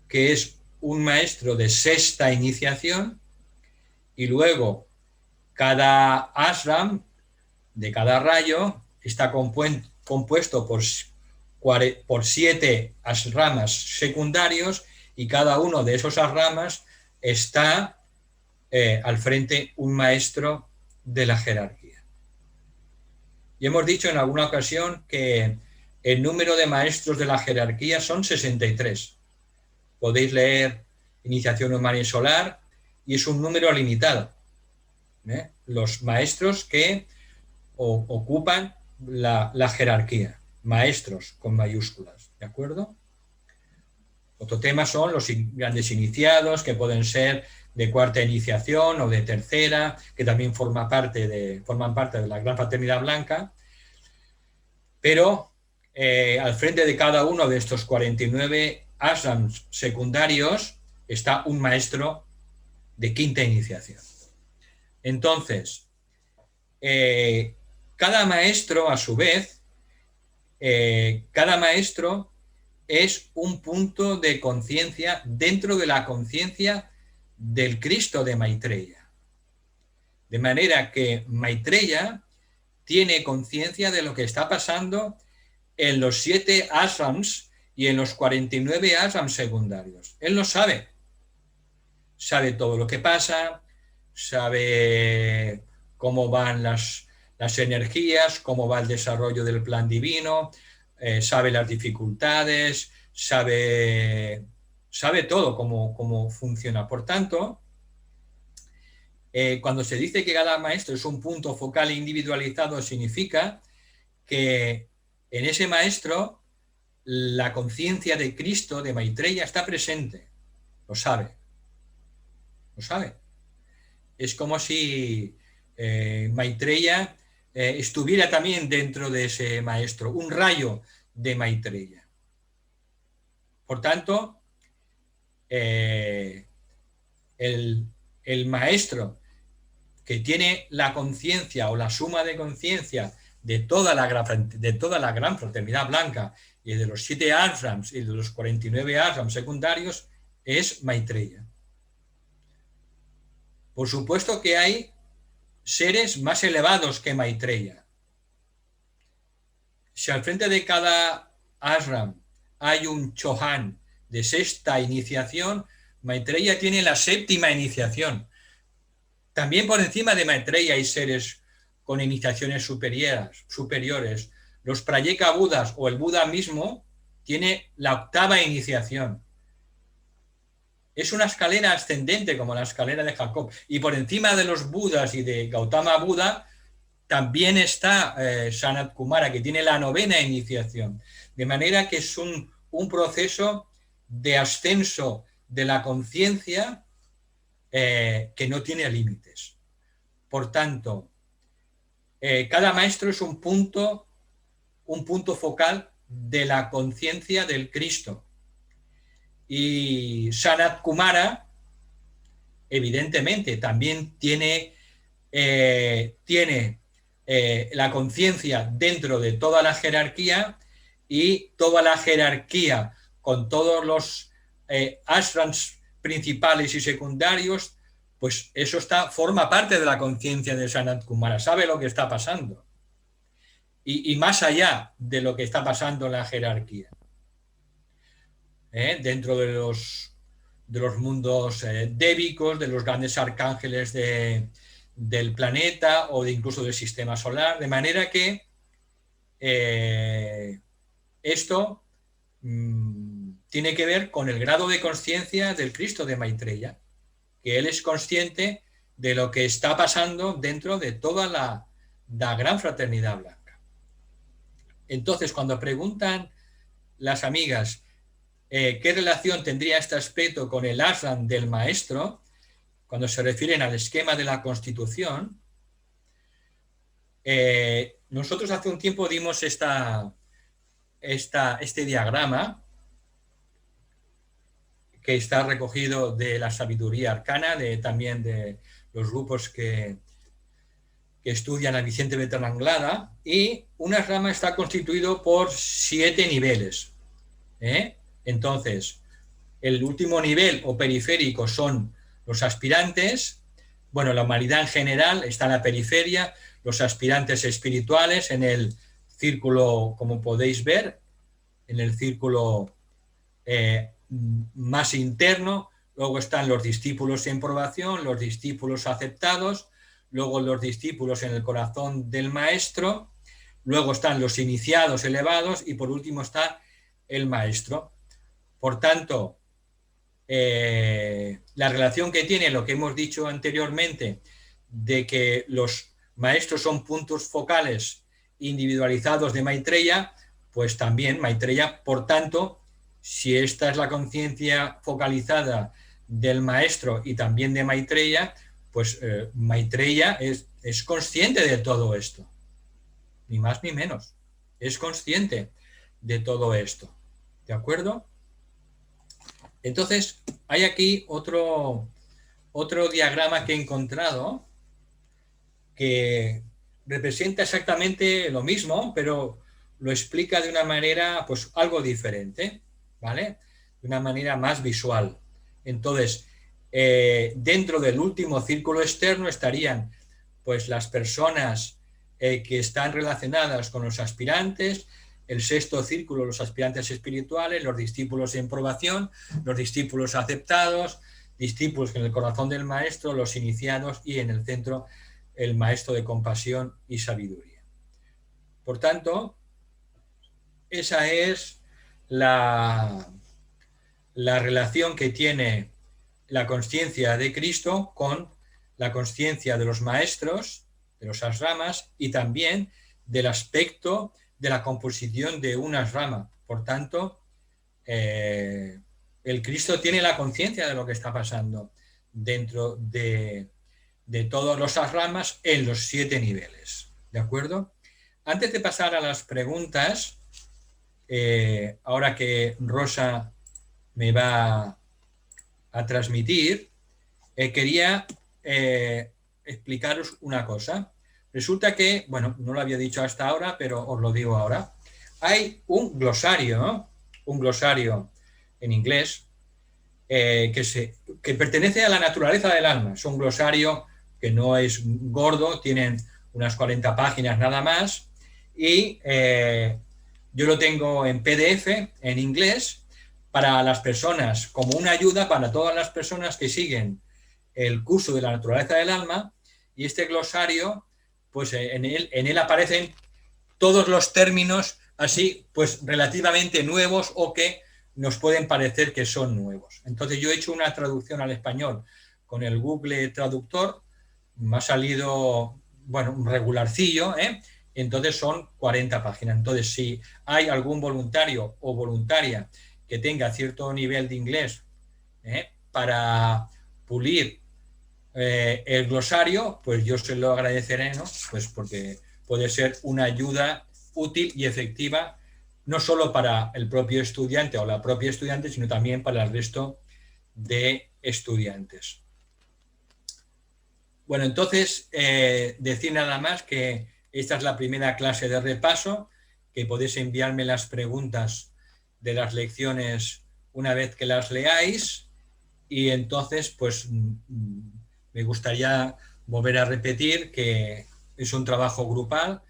que es un maestro de 6ª iniciación, y luego cada ashram de cada rayo está compuesto por 7 asramas secundarios, y cada uno de esos asramas está al frente un maestro de la jerarquía. Y hemos dicho en alguna ocasión que el número de maestros de la jerarquía son 63. Podéis leer Iniciación Humana y Solar, y es un número limitado. Los maestros que ocupan la jerarquía, maestros con mayúsculas, ¿de acuerdo? Otro tema son los grandes iniciados, que pueden ser de 4ª iniciación o de 3ª, que también forman parte de la Gran Fraternidad Blanca, pero al frente de cada uno de estos 49 ashrams secundarios está un maestro de 5ª iniciación. Entonces, cada maestro, a su vez, cada maestro es un punto de conciencia dentro de la conciencia del Cristo de Maitreya. De manera que Maitreya tiene conciencia de lo que está pasando en los 7 ashrams y en los 49 ashrams secundarios. Él lo sabe. Sabe todo lo que pasa, sabe cómo van las energías, cómo va el desarrollo del plan divino, sabe las dificultades, sabe todo cómo funciona. Por tanto, cuando se dice que cada maestro es un punto focal individualizado, significa que en ese maestro la conciencia de Cristo, de Maitreya, está presente. Lo sabe. Lo sabe. Es como si Maitreya estuviera también dentro de ese maestro, un rayo de Maitreya. Por tanto, el maestro que tiene la conciencia o la suma de conciencia de toda la gran fraternidad blanca y de los 7 ashrams y de los 49 ashrams secundarios es Maitreya. Por supuesto que hay seres más elevados que Maitreya. Si al frente de cada ashram hay un chohan de 6ª iniciación, Maitreya tiene la 7ª iniciación. También por encima de Maitreya hay seres con iniciaciones superiores. Los Prayeka Budas o el Buda mismo tiene la 8ª iniciación. Es una escalera ascendente como la escalera de Jacob. Y por encima de los Budas y de Gautama Buda también está Sanat Kumara, que tiene la 9ª iniciación. De manera que es un proceso de ascenso de la conciencia que no tiene límites. Por tanto, cada maestro es un punto focal de la conciencia del Cristo. Y Sanat Kumara, evidentemente, también tiene la conciencia dentro de toda la jerarquía, y toda la jerarquía con todos los ashrams principales y secundarios, pues eso forma parte de la conciencia de Sanat Kumara, sabe lo que está pasando. Y más allá de lo que está pasando en la jerarquía. Dentro de los mundos débicos, de los grandes arcángeles del planeta o incluso del sistema solar, de manera que esto tiene que ver con el grado de conciencia del Cristo de Maitreya, que él es consciente de lo que está pasando dentro de toda la gran fraternidad blanca. Entonces, cuando preguntan las amigas qué relación tendría este aspecto con el ashram del maestro, cuando se refieren al esquema de la Constitución, nosotros hace un tiempo dimos este diagrama, que está recogido de la sabiduría arcana, también de los grupos que estudian a Vicente Bertrand Anglada, y una rama está constituido por 7 niveles. Entonces, el último nivel o periférico son los aspirantes. Bueno, la humanidad en general está en la periferia, los aspirantes espirituales en el círculo, como podéis ver, en el círculo más interno. Luego están los discípulos en probación, los discípulos aceptados, luego los discípulos en el corazón del maestro, luego están los iniciados elevados y por último está el maestro. Por tanto, la relación que tiene lo que hemos dicho anteriormente de que los maestros son puntos focales individualizados de Maitreya, pues también Maitreya, por tanto, si esta es la conciencia focalizada del maestro y también de Maitreya, pues Maitreya es consciente de todo esto, ni más ni menos, es consciente de todo esto, ¿de acuerdo? Entonces, hay aquí otro diagrama que he encontrado que representa exactamente lo mismo, pero lo explica de una manera, pues, algo diferente, ¿vale? De una manera más visual. Entonces, dentro del último círculo externo estarían, pues, las personas que están relacionadas con los aspirantes, el sexto círculo, los aspirantes espirituales, los discípulos en probación, los discípulos aceptados, discípulos en el corazón del maestro, los iniciados y en el centro el maestro de compasión y sabiduría. Por tanto, esa es la relación que tiene la consciencia de Cristo con la consciencia de los maestros, de los ashramas y también del aspecto de la composición de una ashrama. Por tanto, el Cristo tiene la conciencia de lo que está pasando dentro de todos los ashramas en los 7 niveles. ¿De acuerdo? Antes de pasar a las preguntas, ahora que Rosa me va a transmitir, quería explicaros una cosa. Resulta que, bueno, no lo había dicho hasta ahora, pero os lo digo ahora. Hay un glosario en inglés que pertenece a la naturaleza del alma. Es un glosario que no es gordo, tienen unas 40 páginas nada más, y yo lo tengo en PDF, en inglés, para las personas, como una ayuda para todas las personas que siguen el curso de la naturaleza del alma, y este glosario, pues en él aparecen todos los términos así, pues relativamente nuevos o que nos pueden parecer que son nuevos. Entonces yo he hecho una traducción al español con el Google Traductor, me ha salido, bueno, un regularcillo, entonces son 40 páginas. Entonces, si hay algún voluntario o voluntaria que tenga cierto nivel de inglés para pulir el glosario, pues yo se lo agradeceré, ¿no? Pues porque puede ser una ayuda útil y efectiva, no solo para el propio estudiante o la propia estudiante, sino también para el resto de estudiantes. Bueno, entonces, decir nada más que esta es la primera clase de repaso, que podéis enviarme las preguntas de las lecciones una vez que las leáis, y entonces, pues, me gustaría volver a repetir que es un trabajo grupal.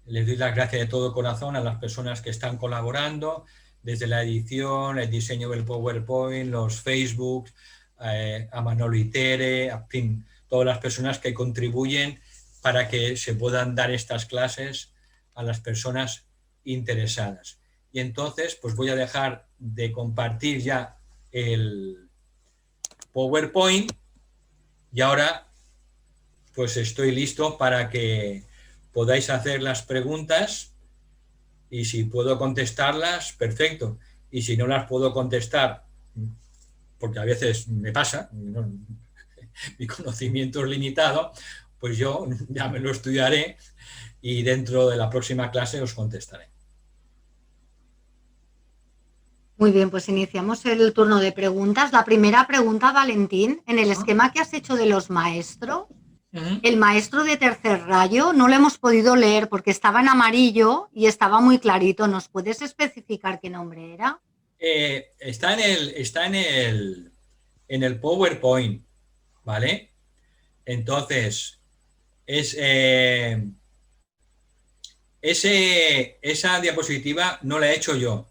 Les doy las gracias de todo corazón a las personas que están colaborando, desde la edición, el diseño del PowerPoint, los Facebook, a Manolo y Tere, en fin, todas las personas que contribuyen para que se puedan dar estas clases a las personas interesadas. Y entonces, pues voy a dejar de compartir ya el PowerPoint y ahora pues estoy listo para que podáis hacer las preguntas, y si puedo contestarlas, perfecto. Y si no las puedo contestar, porque a veces me pasa, ¿no? Mi conocimiento es limitado, pues yo ya me lo estudiaré y dentro de la próxima clase os contestaré. Muy bien, pues iniciamos el turno de preguntas. La primera pregunta, Valentín, en el esquema que has hecho de los maestros, el maestro de tercer rayo no lo hemos podido leer porque estaba en amarillo y estaba muy clarito. ¿Nos puedes especificar qué nombre era? Está en el PowerPoint, ¿vale? Entonces, esa diapositiva no la he hecho yo.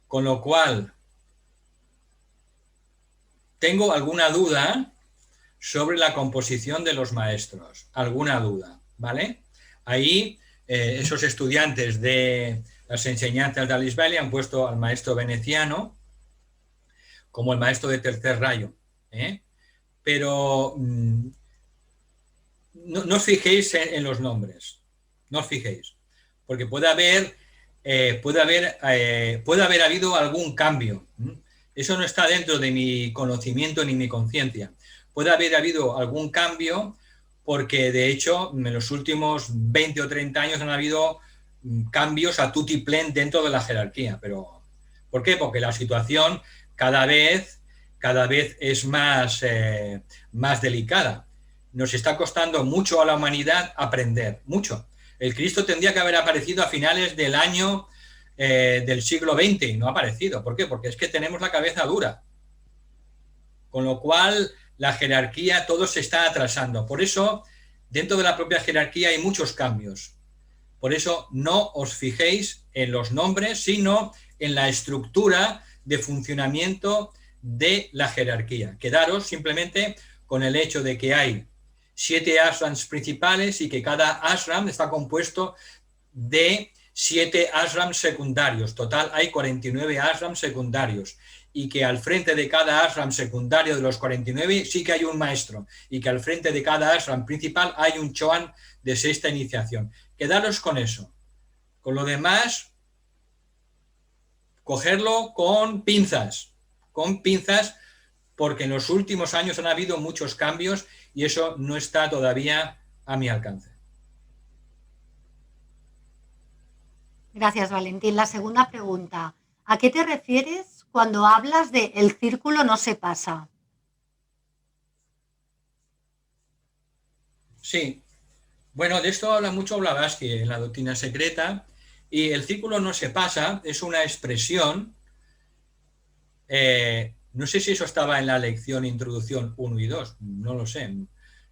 Con lo cual, tengo alguna duda sobre la composición de los maestros. Alguna duda, ¿vale? Ahí, esos estudiantes de las enseñanzas de Alice Bailey han puesto al maestro veneciano como el maestro de tercer rayo, ¿eh? Pero no os fijéis en los nombres, no os fijéis, porque puede haber habido algún cambio. Eso no está dentro de mi conocimiento ni mi conciencia. Puede haber habido algún cambio porque, de hecho, en los últimos 20 o 30 años han habido cambios a tutiplén dentro de la jerarquía. Pero, ¿por qué? Porque la situación cada vez es más delicada. Nos está costando mucho a la humanidad aprender, mucho. El Cristo tendría que haber aparecido a finales del año del siglo XX y no ha aparecido. ¿Por qué? Porque es que tenemos la cabeza dura. Con lo cual, la jerarquía, todo se está atrasando. Por eso, dentro de la propia jerarquía hay muchos cambios. Por eso, no os fijéis en los nombres, sino en la estructura de funcionamiento de la jerarquía. Quedaros simplemente con el hecho de que hay 7 ashrams principales y que cada ashram está compuesto de 7 ashrams secundarios. Total, hay 49 ashrams secundarios. Y que al frente de cada ashram secundario de los 49 sí que hay un maestro. Y que al frente de cada ashram principal hay un chohan de sexta iniciación. Quedaros con eso. Con lo demás, cogerlo con pinzas. Con pinzas, porque en los últimos años han habido muchos cambios y eso no está todavía a mi alcance. Gracias, Valentín. La segunda pregunta. ¿A qué te refieres cuando hablas de el círculo no se pasa? Sí. Bueno, de esto habla mucho Blavatsky en la Doctrina Secreta, y el círculo no se pasa es una expresión, no sé si eso estaba en la lección Introducción 1 y 2, no lo sé,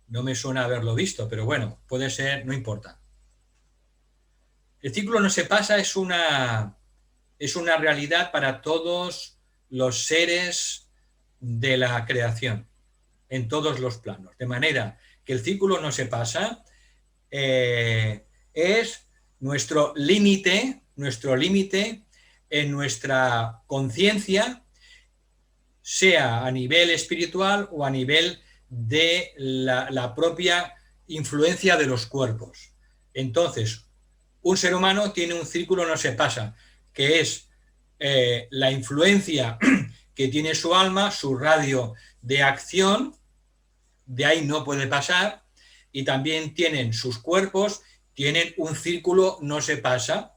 no me suena haberlo visto, pero bueno, puede ser, no importa. El círculo no se pasa es una realidad para todos los seres de la creación, en todos los planos, de manera que el círculo no se pasa es nuestro límite en nuestra conciencia, sea a nivel espiritual o a nivel de la propia influencia de los cuerpos. Entonces, un ser humano tiene un círculo no se pasa, que es la influencia que tiene su alma, su radio de acción, de ahí no puede pasar, y también tienen sus cuerpos, tienen un círculo no se pasa,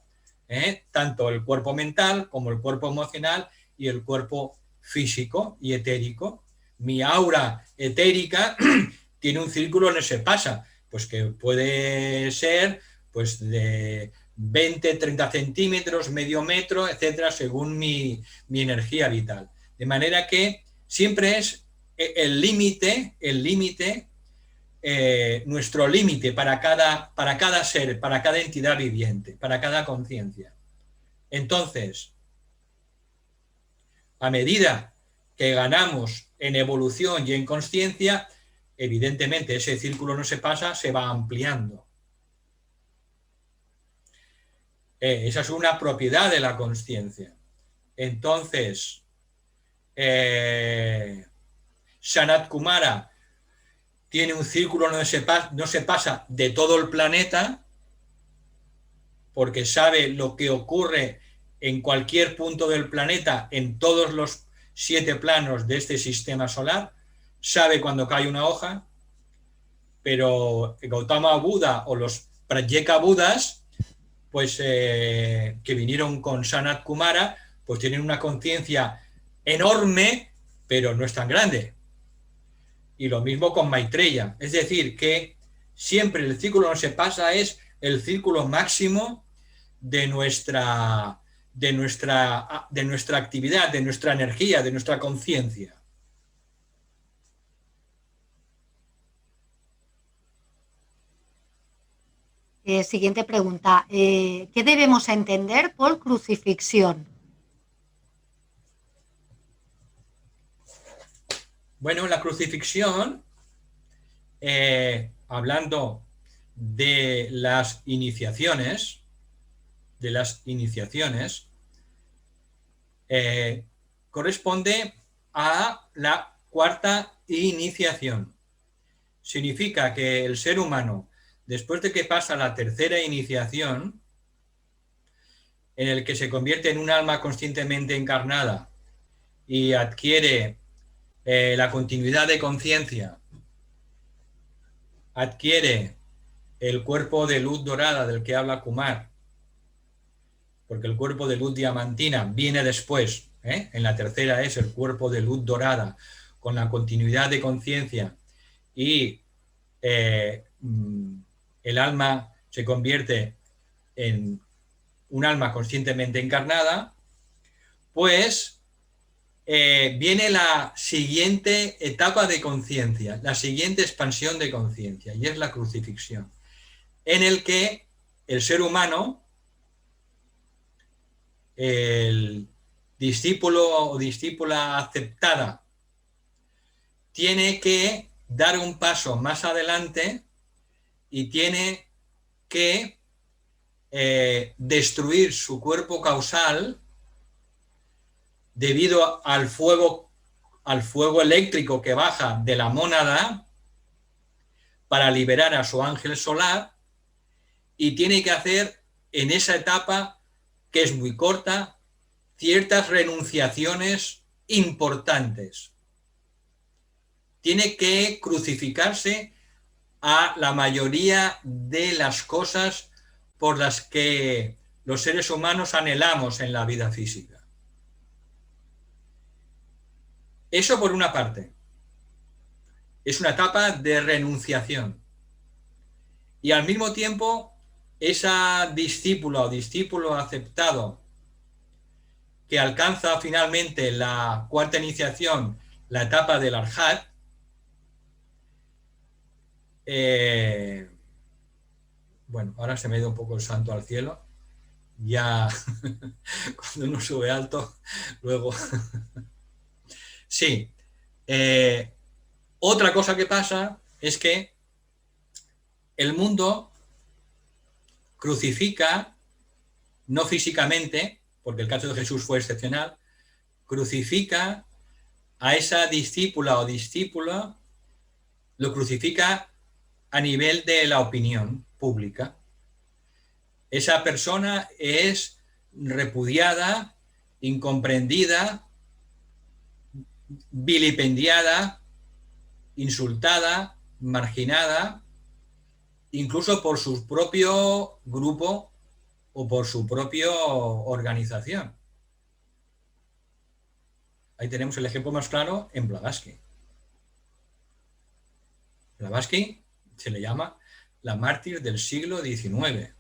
tanto el cuerpo mental como el cuerpo emocional y el cuerpo físico y etérico. Mi aura etérica tiene un círculo no se pasa, pues que puede ser pues de 20, 30 centímetros, medio metro, etcétera, según mi energía vital. De manera que siempre es el límite, nuestro límite para cada ser, para cada entidad viviente, para cada conciencia. Entonces, a medida que ganamos en evolución y en consciencia, evidentemente ese círculo no se pasa, se va ampliando. Esa es una propiedad de la consciencia. Entonces, Sanat Kumara tiene un círculo no se pasa de todo el planeta, porque sabe lo que ocurre en cualquier punto del planeta, en todos los 7 planos de este sistema solar, sabe cuando cae una hoja, pero Gautama Buda o los Pratyeka Budas, pues que vinieron con Sanat Kumara, pues tienen una conciencia enorme, pero no es tan grande. Y lo mismo con Maitreya. Es decir, que siempre el círculo no se pasa, es el círculo máximo de nuestra actividad, de nuestra energía, de nuestra conciencia. Siguiente pregunta. ¿Qué debemos entender por crucifixión? Bueno, la crucifixión, hablando de las iniciaciones, corresponde a la cuarta iniciación. Significa que el ser humano, después de que pasa la tercera iniciación, en el que se convierte en un alma conscientemente encarnada y adquiere la continuidad de conciencia, adquiere el cuerpo de luz dorada del que habla Kumar, porque el cuerpo de luz diamantina viene después, en la tercera es el cuerpo de luz dorada, con la continuidad de conciencia, y el alma se convierte en un alma conscientemente encarnada, pues viene la siguiente etapa de conciencia, la siguiente expansión de conciencia, y es la crucifixión, en el que el ser humano, el discípulo o discípula aceptada, tiene que dar un paso más adelante y tiene que destruir su cuerpo causal debido al fuego eléctrico que baja de la mónada para liberar a su ángel solar, y tiene que hacer en esa etapa, que es muy corta, ciertas renunciaciones importantes. Tiene que crucificarse a la mayoría de las cosas por las que los seres humanos anhelamos en la vida física. Eso por una parte. Es una etapa de renunciación. Y al mismo tiempo, esa discípula o discípulo aceptado que alcanza finalmente la cuarta iniciación, la etapa del Arhat, bueno, ahora se me ha ido un poco el santo al cielo. Ya cuando uno sube alto, luego... Sí. Otra cosa que pasa es que el mundo crucifica, no físicamente, porque el caso de Jesús fue excepcional, crucifica a esa discípula o discípulo, lo crucifica a nivel de la opinión pública. Esa persona es repudiada, incomprendida, vilipendiada, insultada, marginada, incluso por su propio grupo o por su propia organización. Ahí tenemos el ejemplo más claro en Blavatsky. Blavatsky se le llama la mártir del siglo XIX.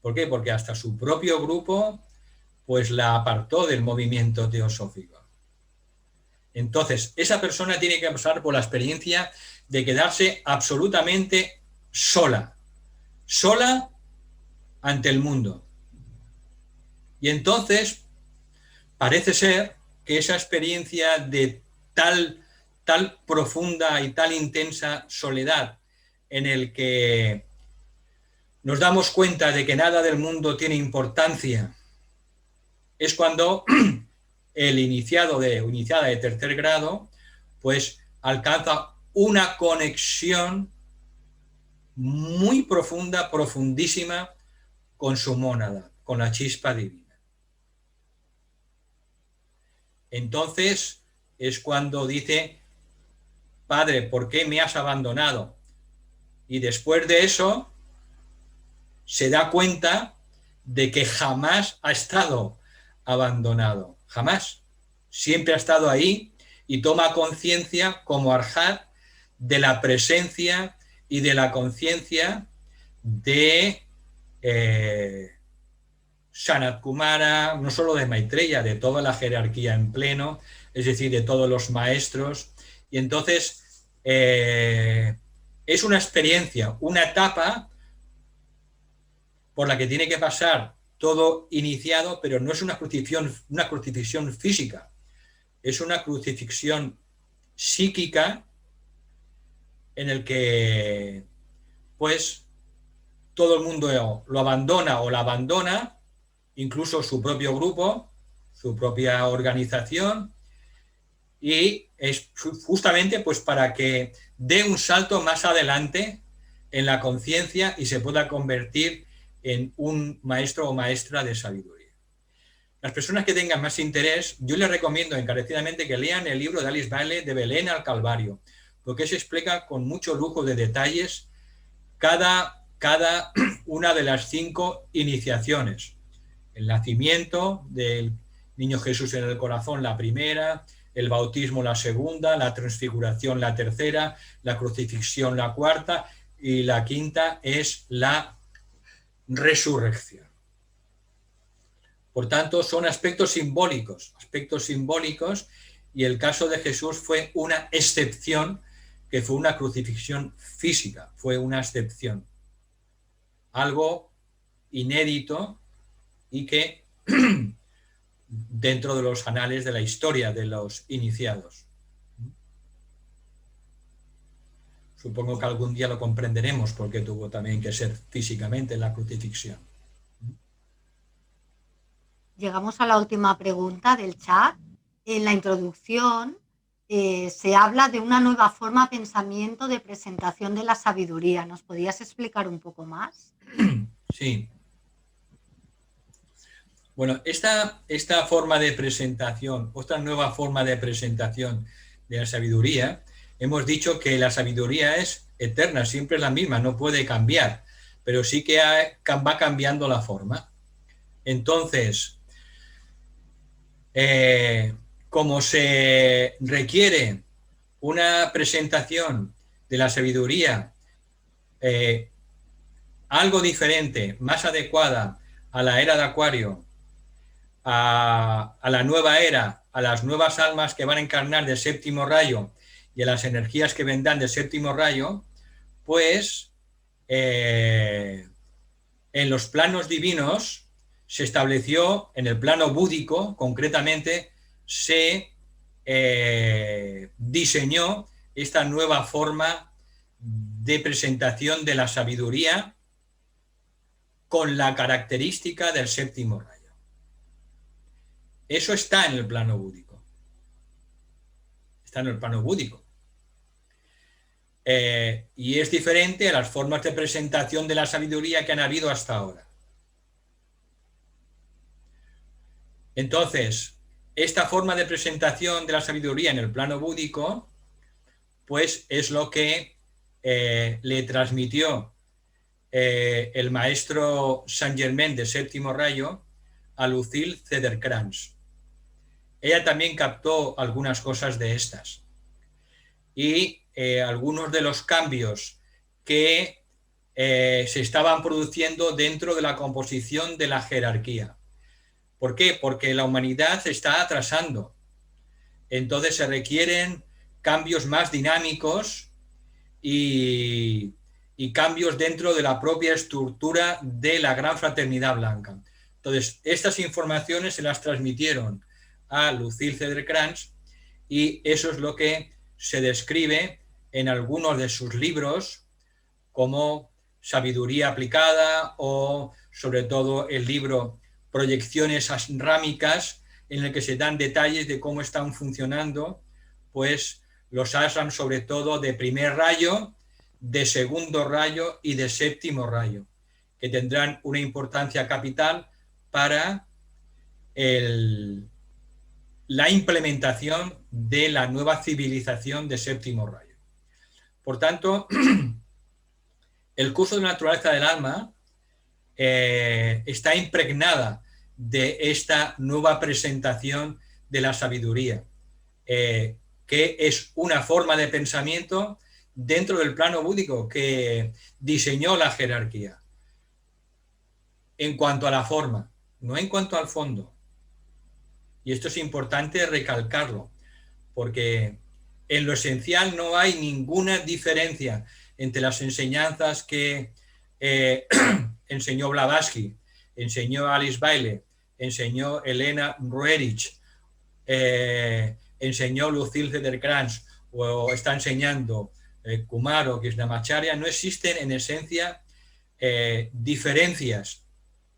¿Por qué? Porque hasta su propio grupo pues la apartó del movimiento teosófico. Entonces, esa persona tiene que pasar por la experiencia de quedarse absolutamente sola ante el mundo. Y entonces, parece ser que esa experiencia de tal profunda y tal intensa soledad, en el que nos damos cuenta de que nada del mundo tiene importancia, es cuando el iniciado o iniciada de tercer grado pues alcanza una conexión muy profunda, profundísima con su mónada, con la chispa divina. Entonces es cuando dice: Padre, ¿por qué me has abandonado? Y después de eso se da cuenta de que jamás ha estado abandonado, jamás. Siempre ha estado ahí y toma conciencia como Arhat de la presencia y de la conciencia de Sanat Kumara, no solo de Maitreya, de toda la jerarquía en pleno, es decir, de todos los maestros. Y entonces es una experiencia, una etapa por la que tiene que pasar todo iniciado, pero no es una crucifixión física, es una crucifixión psíquica en el que pues todo el mundo lo abandona o la abandona, incluso su propio grupo, su propia organización, y es justamente pues para que dé un salto más adelante en la conciencia y se pueda convertir en un maestro o maestra de sabiduría. Las personas que tengan más interés, yo les recomiendo encarecidamente que lean el libro de Alice Bailey, De Belén al Calvario, porque se explica con mucho lujo de detalles cada una de las 5 iniciaciones. El nacimiento del niño Jesús en el corazón, la primera, el bautismo, la segunda, la transfiguración, la tercera, la crucifixión, la cuarta, y la quinta es la resurrección. Por tanto, son aspectos simbólicos, y el caso de Jesús fue una excepción, que fue una crucifixión física, fue una excepción. Algo inédito y que dentro de los anales de la historia de los iniciados. Supongo que algún día lo comprenderemos porque tuvo también que ser físicamente la crucifixión. Llegamos a la última pregunta del chat. En la introducción se habla de una nueva forma de pensamiento de presentación de la sabiduría. ¿Nos podías explicar un poco más? Sí. Bueno, esta forma de presentación, otra nueva forma de presentación de la sabiduría, hemos dicho que la sabiduría es eterna, siempre es la misma, no puede cambiar, pero sí que va cambiando la forma. Entonces, como se requiere una presentación de la sabiduría algo diferente, más adecuada a la era de Acuario, a la nueva era, a las nuevas almas que van a encarnar del séptimo rayo y a las energías que vendrán del séptimo rayo, pues en los planos divinos se estableció, en el plano búdico concretamente, se diseñó esta nueva forma de presentación de la sabiduría con la característica del séptimo rayo. Eso está en el plano búdico. Está en el plano búdico. Y es diferente a las formas de presentación de la sabiduría que han habido hasta ahora. Entonces, esta forma de presentación de la sabiduría en el plano búdico, pues es lo que le transmitió el maestro Saint Germain de séptimo rayo a Lucille Cederkrans. Ella también captó algunas cosas de estas. Y algunos de los cambios que se estaban produciendo dentro de la composición de la jerarquía. ¿Por qué? Porque la humanidad se está atrasando. Entonces se requieren cambios más dinámicos y cambios dentro de la propia estructura de la Gran Fraternidad Blanca. Entonces, estas informaciones se las transmitieron a Lucille Cederkrans y eso es lo que se describe en algunos de sus libros como Sabiduría Aplicada o sobre todo el libro Proyecciones Ashrámicas, en el que se dan detalles de cómo están funcionando pues los ashrams, sobre todo de primer rayo, de segundo rayo y de séptimo rayo, que tendrán una importancia capital para la implementación de la nueva civilización de séptimo rayo. Por tanto, el curso de naturaleza del alma está impregnada de esta nueva presentación de la sabiduría, que es una forma de pensamiento dentro del plano búdico que diseñó la jerarquía. En cuanto a la forma, no en cuanto al fondo. Y esto es importante recalcarlo, porque en lo esencial no hay ninguna diferencia entre las enseñanzas que enseñó Blavatsky, enseñó Alice Bailey, enseñó Elena Roerich, enseñó Lucille Cederkrans o está enseñando Kumaro, Krishnamacharya. No existen en esencia diferencias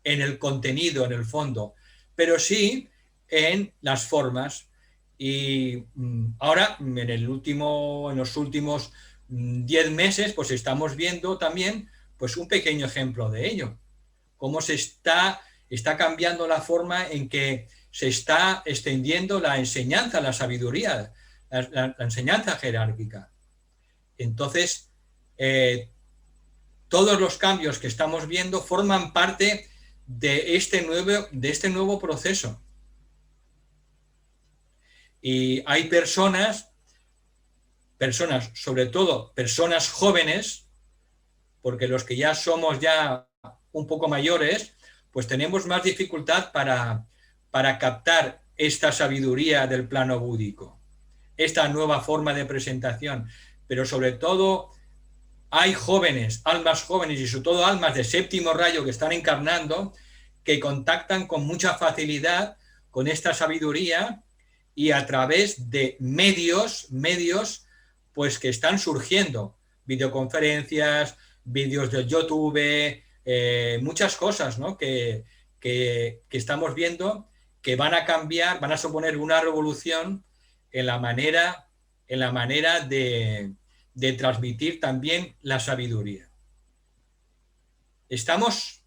en el contenido, en el fondo, pero sí en las formas. Y ahora, en los últimos 10 meses, pues estamos viendo también pues un pequeño ejemplo de ello. Cómo se está cambiando la forma en que se está extendiendo la enseñanza, la sabiduría, la enseñanza jerárquica. Entonces, todos los cambios que estamos viendo forman parte de este nuevo proceso. Y hay personas, sobre todo personas jóvenes, porque los que ya somos ya un poco mayores, pues tenemos más dificultad para captar esta sabiduría del plano búdico, esta nueva forma de presentación. Pero sobre todo hay jóvenes, almas jóvenes y sobre todo almas de séptimo rayo que están encarnando, que contactan con mucha facilidad con esta sabiduría y a través de medios pues que están surgiendo, videoconferencias, vídeos de YouTube, muchas cosas, ¿no? que estamos viendo que van a cambiar, van a suponer una revolución en la manera de transmitir también la sabiduría. Estamos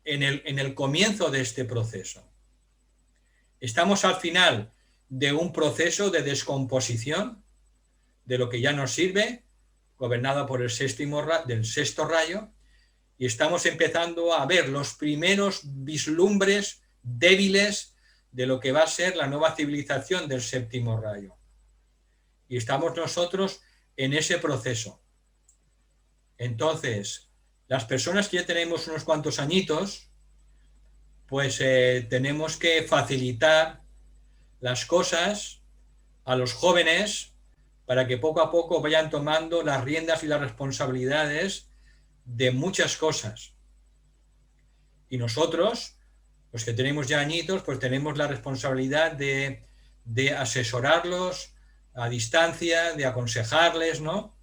en el comienzo de este proceso. Estamos al final de un proceso de descomposición de lo que ya nos sirve, gobernado por el sexto rayo, y estamos empezando a ver los primeros vislumbres débiles de lo que va a ser la nueva civilización del séptimo rayo. Y estamos nosotros en ese proceso. Entonces, las personas que ya tenemos unos cuantos añitos, pues tenemos que facilitar las cosas a los jóvenes para que poco a poco vayan tomando las riendas y las responsabilidades de muchas cosas. Y nosotros, los que tenemos ya añitos, pues tenemos la responsabilidad de asesorarlos a distancia, de aconsejarles, ¿no?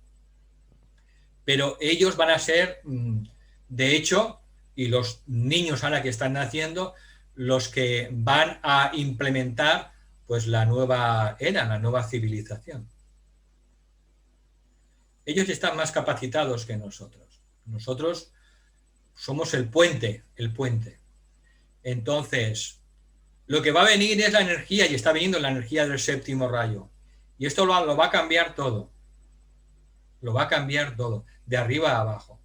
Pero ellos van a ser, de hecho, y los niños ahora que están naciendo, los que van a implementar pues la nueva era, la nueva civilización. Ellos están más capacitados que nosotros. Nosotros somos el puente. Entonces, lo que va a venir es la energía, y está viniendo la energía del séptimo rayo. Y esto lo va a cambiar todo. Lo va a cambiar todo, de arriba a abajo.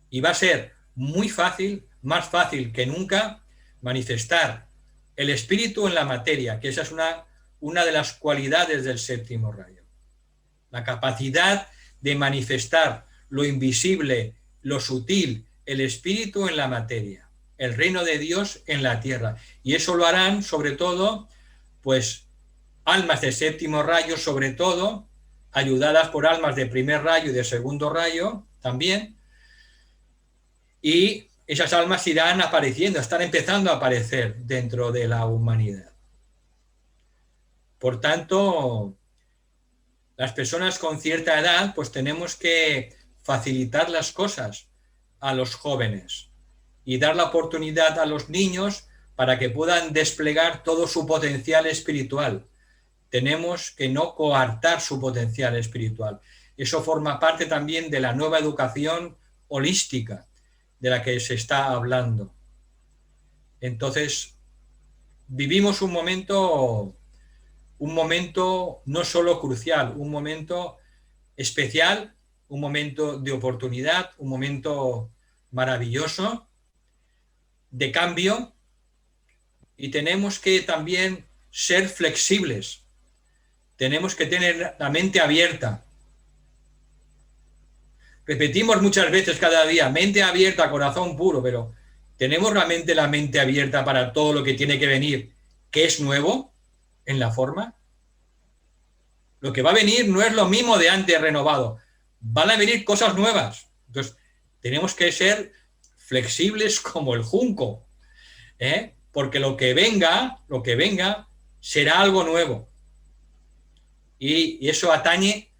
Y va a ser muy fácil, más fácil que nunca, manifestar el espíritu en la materia, que esa es una de las cualidades del séptimo rayo. La capacidad de manifestar lo invisible, lo sutil, el espíritu en la materia, el reino de Dios en la tierra. Y eso lo harán, sobre todo, pues, almas de séptimo rayo, sobre todo, ayudadas por almas de primer rayo y de segundo rayo, también. Y esas almas irán apareciendo, están empezando a aparecer dentro de la humanidad. Por tanto, las personas con cierta edad, pues tenemos que facilitar las cosas a los jóvenes y dar la oportunidad a los niños para que puedan desplegar todo su potencial espiritual. Tenemos que no coartar su potencial espiritual. Eso forma parte también de la nueva educación holística de la que se está hablando. Entonces, vivimos un momento no solo crucial, un momento especial, un momento de oportunidad, un momento maravilloso, de cambio y tenemos que también ser flexibles. Tenemos que tener la mente abierta. Repetimos muchas veces cada día, mente abierta, corazón puro, pero ¿tenemos realmente la mente abierta para todo lo que tiene que venir, que es nuevo en la forma? Lo que va a venir no es lo mismo de antes renovado. Van a venir cosas nuevas. Entonces, tenemos que ser flexibles como el junco, porque lo que venga será algo nuevo. Y eso atañe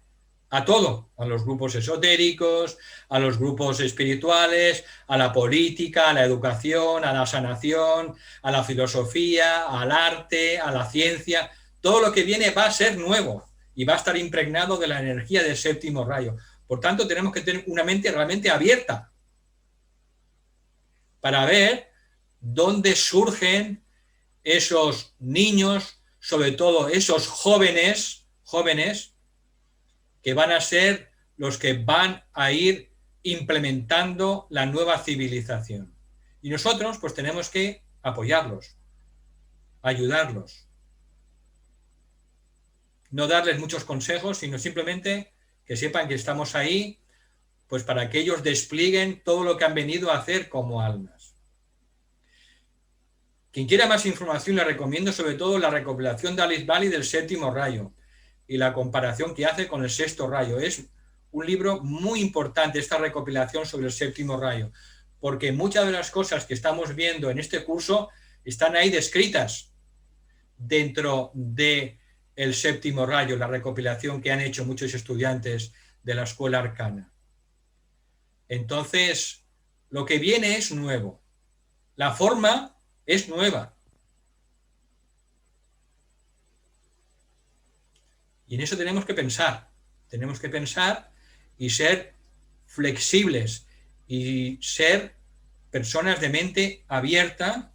a todo, a los grupos esotéricos, a los grupos espirituales, a la política, a la educación, a la sanación, a la filosofía, al arte, a la ciencia. Todo lo que viene va a ser nuevo y va a estar impregnado de la energía del séptimo rayo. Por tanto, tenemos que tener una mente realmente abierta para ver dónde surgen esos niños, sobre todo esos jóvenes que van a ser los que van a ir implementando la nueva civilización. Y nosotros pues tenemos que apoyarlos, ayudarlos. No darles muchos consejos, sino simplemente que sepan que estamos ahí pues para que ellos desplieguen todo lo que han venido a hacer como almas. Quien quiera más información, le recomiendo sobre todo la recopilación de Alice Bailey del séptimo rayo y la comparación que hace con el sexto rayo. Es un libro muy importante, esta recopilación sobre el séptimo rayo, porque muchas de las cosas que estamos viendo en este curso están ahí descritas dentro del séptimo rayo, la recopilación que han hecho muchos estudiantes de la escuela arcana. Entonces, lo que viene es nuevo. La forma es nueva. Y en eso tenemos que pensar y ser flexibles y ser personas de mente abierta,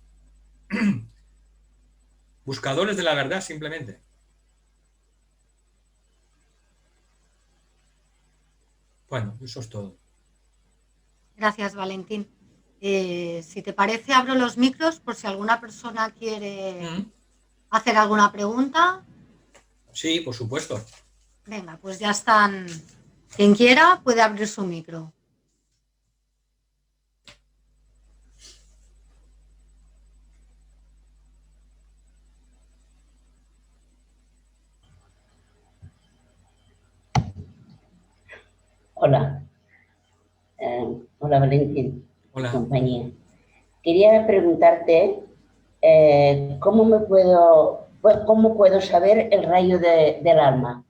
buscadores de la verdad simplemente. Bueno, eso es todo. Gracias, Valentín. Si te parece, abro los micros por si alguna persona quiere hacer alguna pregunta. Sí, por supuesto. Venga, pues ya están. Quien quiera puede abrir su micro. Hola. Hola, Valentín. Hola. Compañía. Quería preguntarte ¿cómo puedo saber el rayo del alma?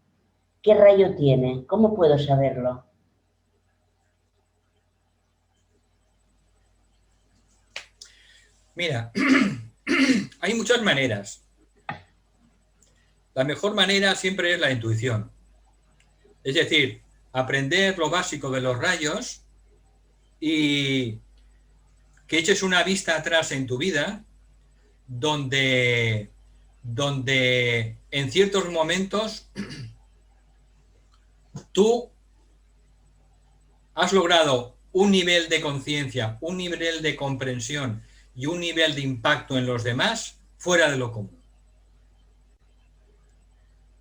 ¿Qué rayo tiene? ¿Cómo puedo saberlo? Mira, hay muchas maneras. La mejor manera siempre es la intuición. Es decir, aprender lo básico de los rayos y que eches una vista atrás en tu vida donde en ciertos momentos tú has logrado un nivel de conciencia, un nivel de comprensión y un nivel de impacto en los demás fuera de lo común.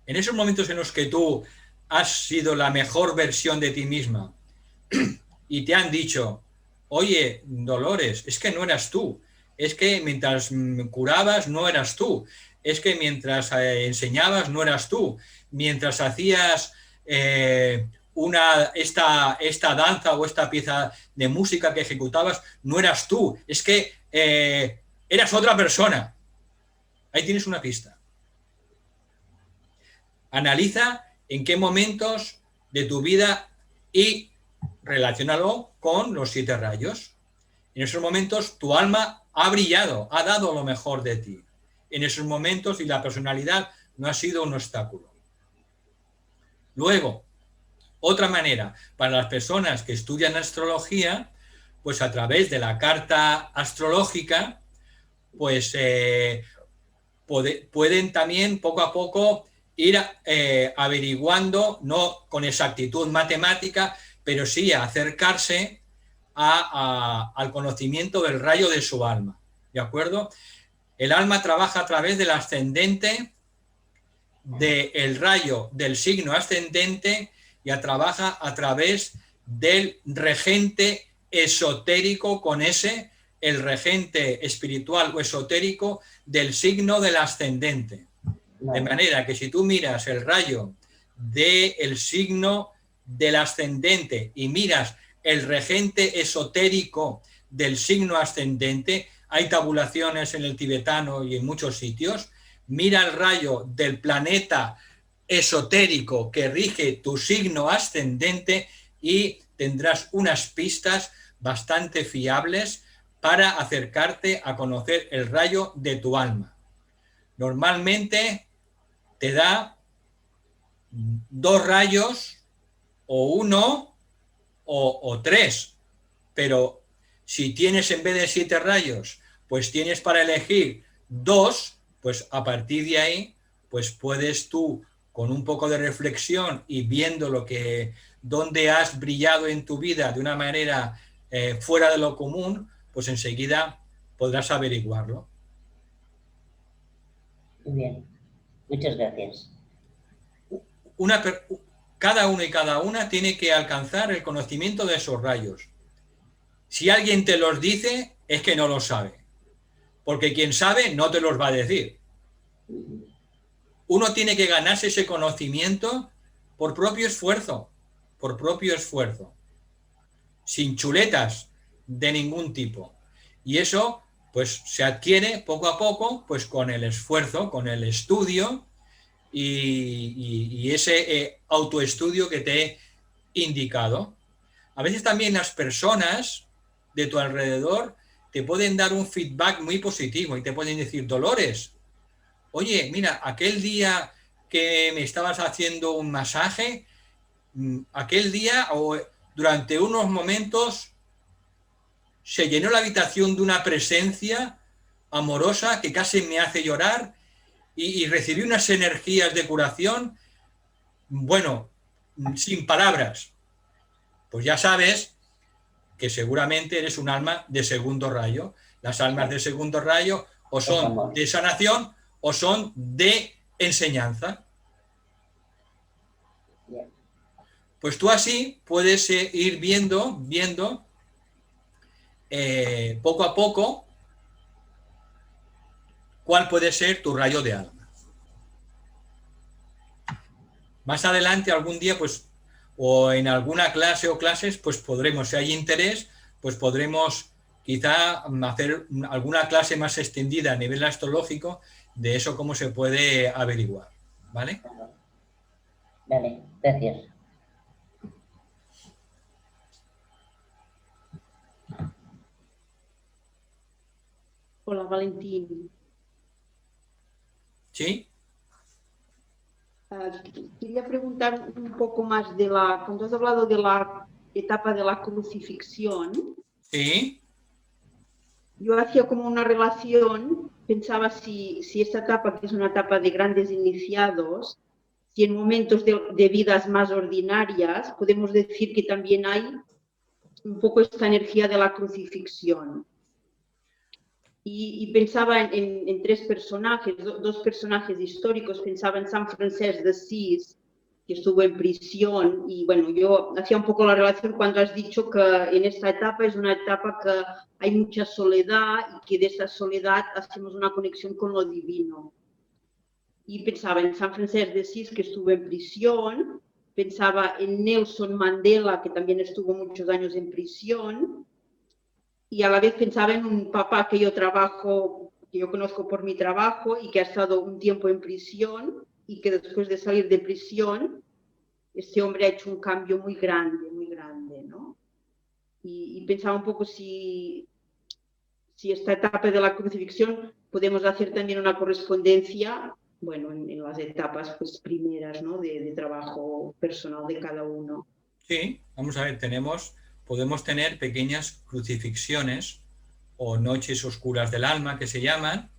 En esos momentos en los que tú has sido la mejor versión de ti misma y te han dicho, oye, Dolores, es que no eras tú, es que mientras curabas no eras tú, es que mientras enseñabas no eras tú, mientras hacías esta danza o esta pieza de música que ejecutabas no eras tú, es que eras otra persona. Ahí tienes una pista. Analiza en qué momentos de tu vida y relaciónalo con los 7 rayos. En esos momentos tu alma ha brillado, ha dado lo mejor de ti. En esos momentos y la personalidad no ha sido un obstáculo. Luego, otra manera, para las personas que estudian astrología, pues a través de la carta astrológica, pues pueden también poco a poco ir averiguando, no con exactitud matemática, pero sí acercarse al conocimiento del rayo de su alma, ¿de acuerdo? El alma trabaja a través del ascendente, del rayo del signo ascendente, y trabaja a través del regente esotérico con ese, el regente espiritual o esotérico del signo del ascendente. De manera que si tú miras el rayo del signo del ascendente y miras el regente esotérico del signo ascendente, hay tabulaciones en el tibetano y en muchos sitios, mira el rayo del planeta esotérico que rige tu signo ascendente y tendrás unas pistas bastante fiables para acercarte a conocer el rayo de tu alma. Normalmente te da 2 rayos o 1 o 3, pero si tienes en vez de 7 rayos, pues tienes para elegir 2, pues a partir de ahí, pues puedes tú, con un poco de reflexión y viendo dónde has brillado en tu vida de una manera fuera de lo común, pues enseguida podrás averiguarlo. Muy bien, muchas gracias. Cada uno y cada una tiene que alcanzar el conocimiento de esos rayos. Si alguien te los dice, es que no los sabe. Porque quien sabe no te los va a decir. Uno tiene que ganarse ese conocimiento por propio esfuerzo, sin chuletas de ningún tipo. Y eso pues se adquiere poco a poco, pues con el esfuerzo, con el estudio y ese autoestudio que te he indicado. A veces también las personas de tu alrededor te pueden dar un feedback muy positivo y te pueden decir: Dolores, oye, mira, aquel día que me estabas haciendo un masaje, aquel día o durante unos momentos se llenó la habitación de una presencia amorosa que casi me hace llorar y recibí unas energías de curación, bueno, sin palabras. Pues ya sabes que seguramente eres un alma de segundo rayo. Las almas de segundo rayo o son de sanación o son de enseñanza. Pues tú así puedes ir viendo poco a poco cuál puede ser tu rayo de alma. Más adelante, algún día, pues, o en alguna clase o clases, pues podremos, si hay interés, pues podremos quizá hacer alguna clase más extendida a nivel astrológico de eso, cómo se puede averiguar. ¿Vale? Vale, gracias. Hola, Valentín. ¿Sí? Quería preguntar un poco más cuando has hablado de la etapa de la crucifixión. Sí. Yo hacía como una relación, pensaba si esta etapa, que es una etapa de grandes iniciados, si en momentos de vidas más ordinarias podemos decir que también hay un poco esta energía de la crucifixión. Y pensaba en 3 personajes, 2 personajes históricos. Pensaba en San Francesc d'Assís, que estuvo en prisión, y bueno, yo hacía un poco la relación cuando has dicho que en esta etapa es una etapa que hay mucha soledad y que de esa soledad hacemos una conexión con lo divino. Y pensaba en San Francesc d'Assís, que estuvo en prisión. Pensaba en Nelson Mandela, que también estuvo muchos años en prisión. Y a la vez pensaba en un papá que yo conozco por mi trabajo y que ha estado un tiempo en prisión y que después de salir de prisión, este hombre ha hecho un cambio muy grande, ¿no? Y pensaba un poco si esta etapa de la crucifixión podemos hacer también una correspondencia, bueno, en las etapas pues, primeras, ¿no? de trabajo personal de cada uno. Sí, vamos a ver, podemos tener pequeñas crucifixiones o noches oscuras del alma que se llaman,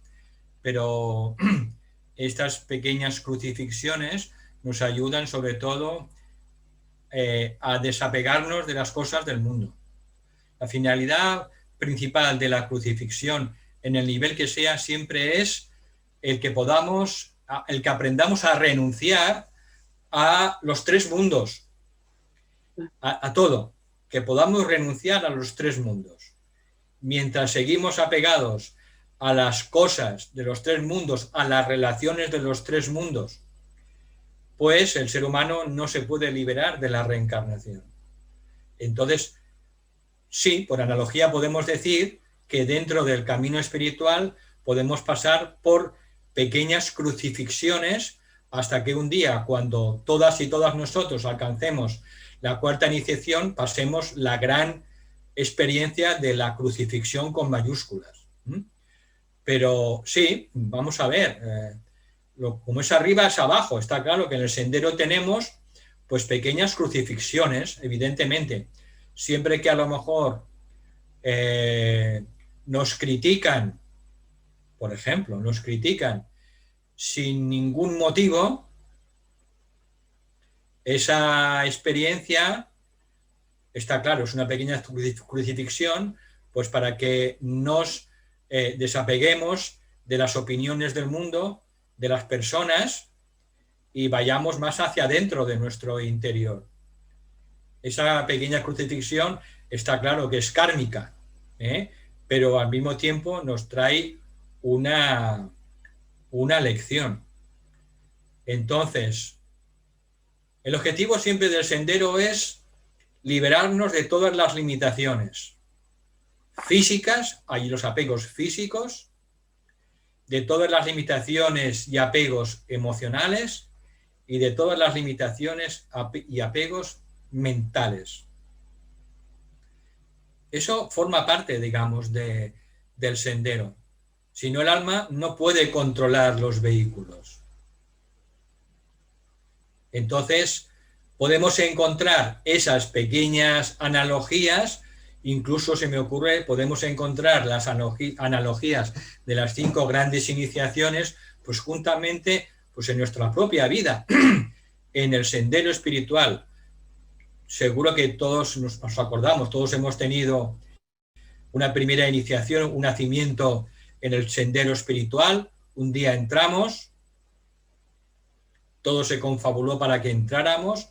pero estas pequeñas crucifixiones nos ayudan sobre todo a desapegarnos de las cosas del mundo. La finalidad principal de la crucifixión, en el nivel que sea, siempre es el que aprendamos a renunciar a los tres mundos, a todo, que podamos renunciar a los tres mundos. Mientras seguimos apegados a las cosas de los tres mundos, a las relaciones de los tres mundos, pues el ser humano no se puede liberar de la reencarnación. Entonces, sí, por analogía podemos decir que dentro del camino espiritual podemos pasar por pequeñas crucifixiones hasta que un día, cuando todas y todas nosotros alcancemos la cuarta iniciación, pasemos la gran experiencia de la crucifixión con mayúsculas. Pero sí, vamos a ver, como es arriba es abajo. Está claro que en el sendero tenemos pues pequeñas crucifixiones, evidentemente. Siempre que a lo mejor nos critican, por ejemplo, nos critican sin ningún motivo, esa experiencia, está claro, es una pequeña crucifixión, pues para que nos desapeguemos de las opiniones del mundo, de las personas, y vayamos más hacia adentro de nuestro interior. Esa pequeña crucifixión está claro que es kármica, pero al mismo tiempo nos trae una lección. Entonces, el objetivo siempre del sendero es liberarnos de todas las limitaciones físicas, hay los apegos físicos, de todas las limitaciones y apegos emocionales y de todas las limitaciones y apegos mentales. Eso forma parte, digamos, del sendero. Si no, el alma no puede controlar los vehículos. Entonces, podemos encontrar esas pequeñas analogías, incluso se me ocurre, podemos encontrar las analogías de las 5 grandes iniciaciones, pues juntamente pues en nuestra propia vida, en el sendero espiritual. Seguro que todos nos acordamos, todos hemos tenido una primera iniciación, un nacimiento en el sendero espiritual. Un día entramos, todo se confabuló para que entráramos,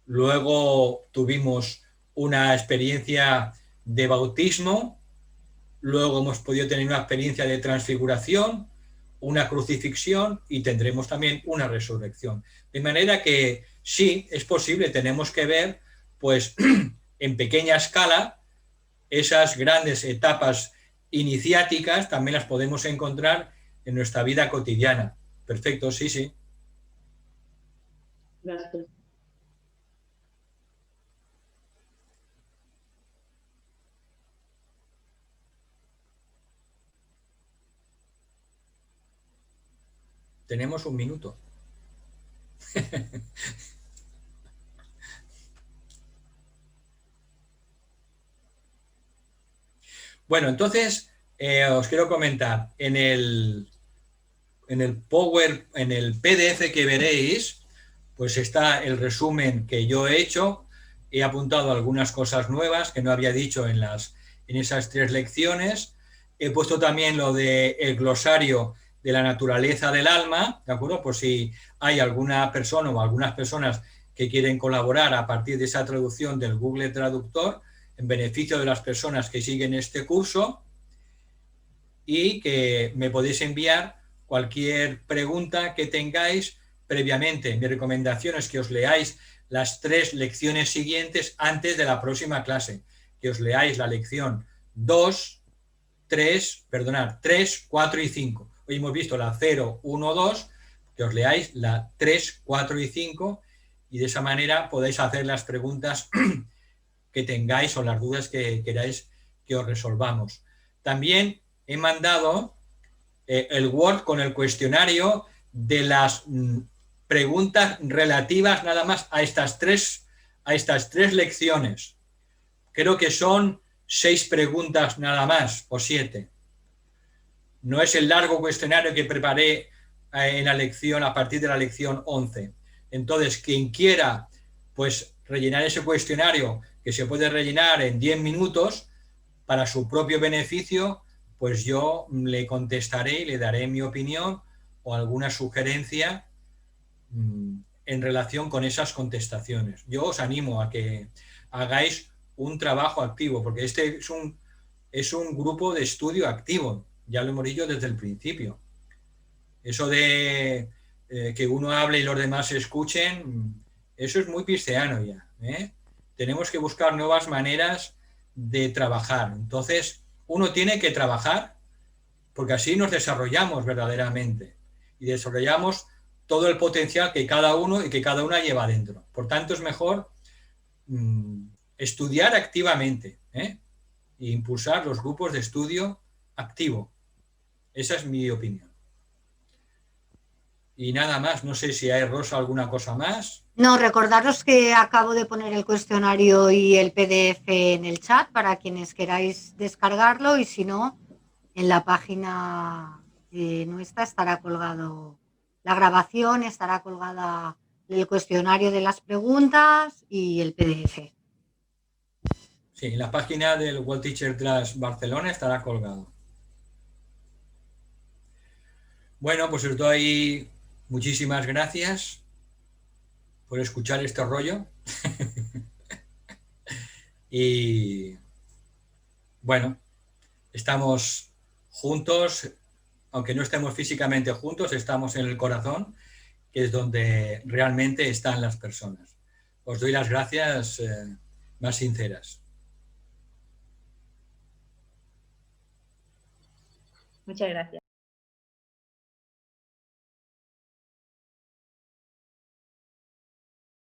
luego tuvimos una experiencia de bautismo, luego hemos podido tener una experiencia de transfiguración, una crucifixión y tendremos también una resurrección. De manera que sí, es posible, tenemos que ver, pues, en pequeña escala, esas grandes etapas iniciáticas también las podemos encontrar en nuestra vida cotidiana. Perfecto, sí, sí. Gracias. Tenemos un minuto. Bueno, entonces os quiero comentar, en el PDF que veréis, pues está el resumen que yo he hecho. He apuntado algunas cosas nuevas que no había dicho en esas 3 lecciones. He puesto también lo del glosario de la naturaleza del alma, ¿de acuerdo? Por si hay alguna persona o algunas personas que quieren colaborar a partir de esa traducción del Google Traductor, en beneficio de las personas que siguen este curso, y que me podéis enviar cualquier pregunta que tengáis previamente. Mi recomendación es que os leáis las 3 lecciones siguientes antes de la próxima clase, que os leáis la lección 3, 4 y 5. Hoy hemos visto la 0, 1, 2, que os leáis la 3, 4 y 5 y de esa manera podéis hacer las preguntas que tengáis o las dudas que queráis que os resolvamos. También he mandado el Word con el cuestionario de las preguntas relativas nada más a estas tres lecciones. Creo que son 6 preguntas nada más, o 7. No es el largo cuestionario que preparé en la lección, a partir de la lección 11. Entonces, quien quiera pues rellenar ese cuestionario, que se puede rellenar en 10 minutos, para su propio beneficio, pues yo le contestaré y le daré mi opinión o alguna sugerencia en relación con esas contestaciones. Yo os animo a que hagáis un trabajo activo, porque este es un grupo de estudio activo, ya lo hemos dicho desde el principio. Eso de que uno hable y los demás escuchen, eso es muy pisceano ya, ¿eh? Tenemos que buscar nuevas maneras de trabajar. Entonces, uno tiene que trabajar porque así nos desarrollamos verdaderamente y desarrollamos todo el potencial que cada uno y que cada una lleva dentro. Por tanto, es mejor estudiar activamente, ¿eh? E impulsar los grupos de estudio activo. Esa es mi opinión. Y nada más, no sé si hay, Rosa, alguna cosa más. No, recordaros que acabo de poner el cuestionario y el PDF en el chat para quienes queráis descargarlo, y si no, en la página nuestra estará colgado la grabación, estará colgada el cuestionario de las preguntas y el PDF. Sí, en la página del World Teacher Class Barcelona estará colgado. Bueno, pues os doy muchísimas gracias por escuchar este rollo. Y bueno, estamos juntos, aunque no estemos físicamente juntos, estamos en el corazón, que es donde realmente están las personas. Os doy las gracias más sinceras. Muchas gracias.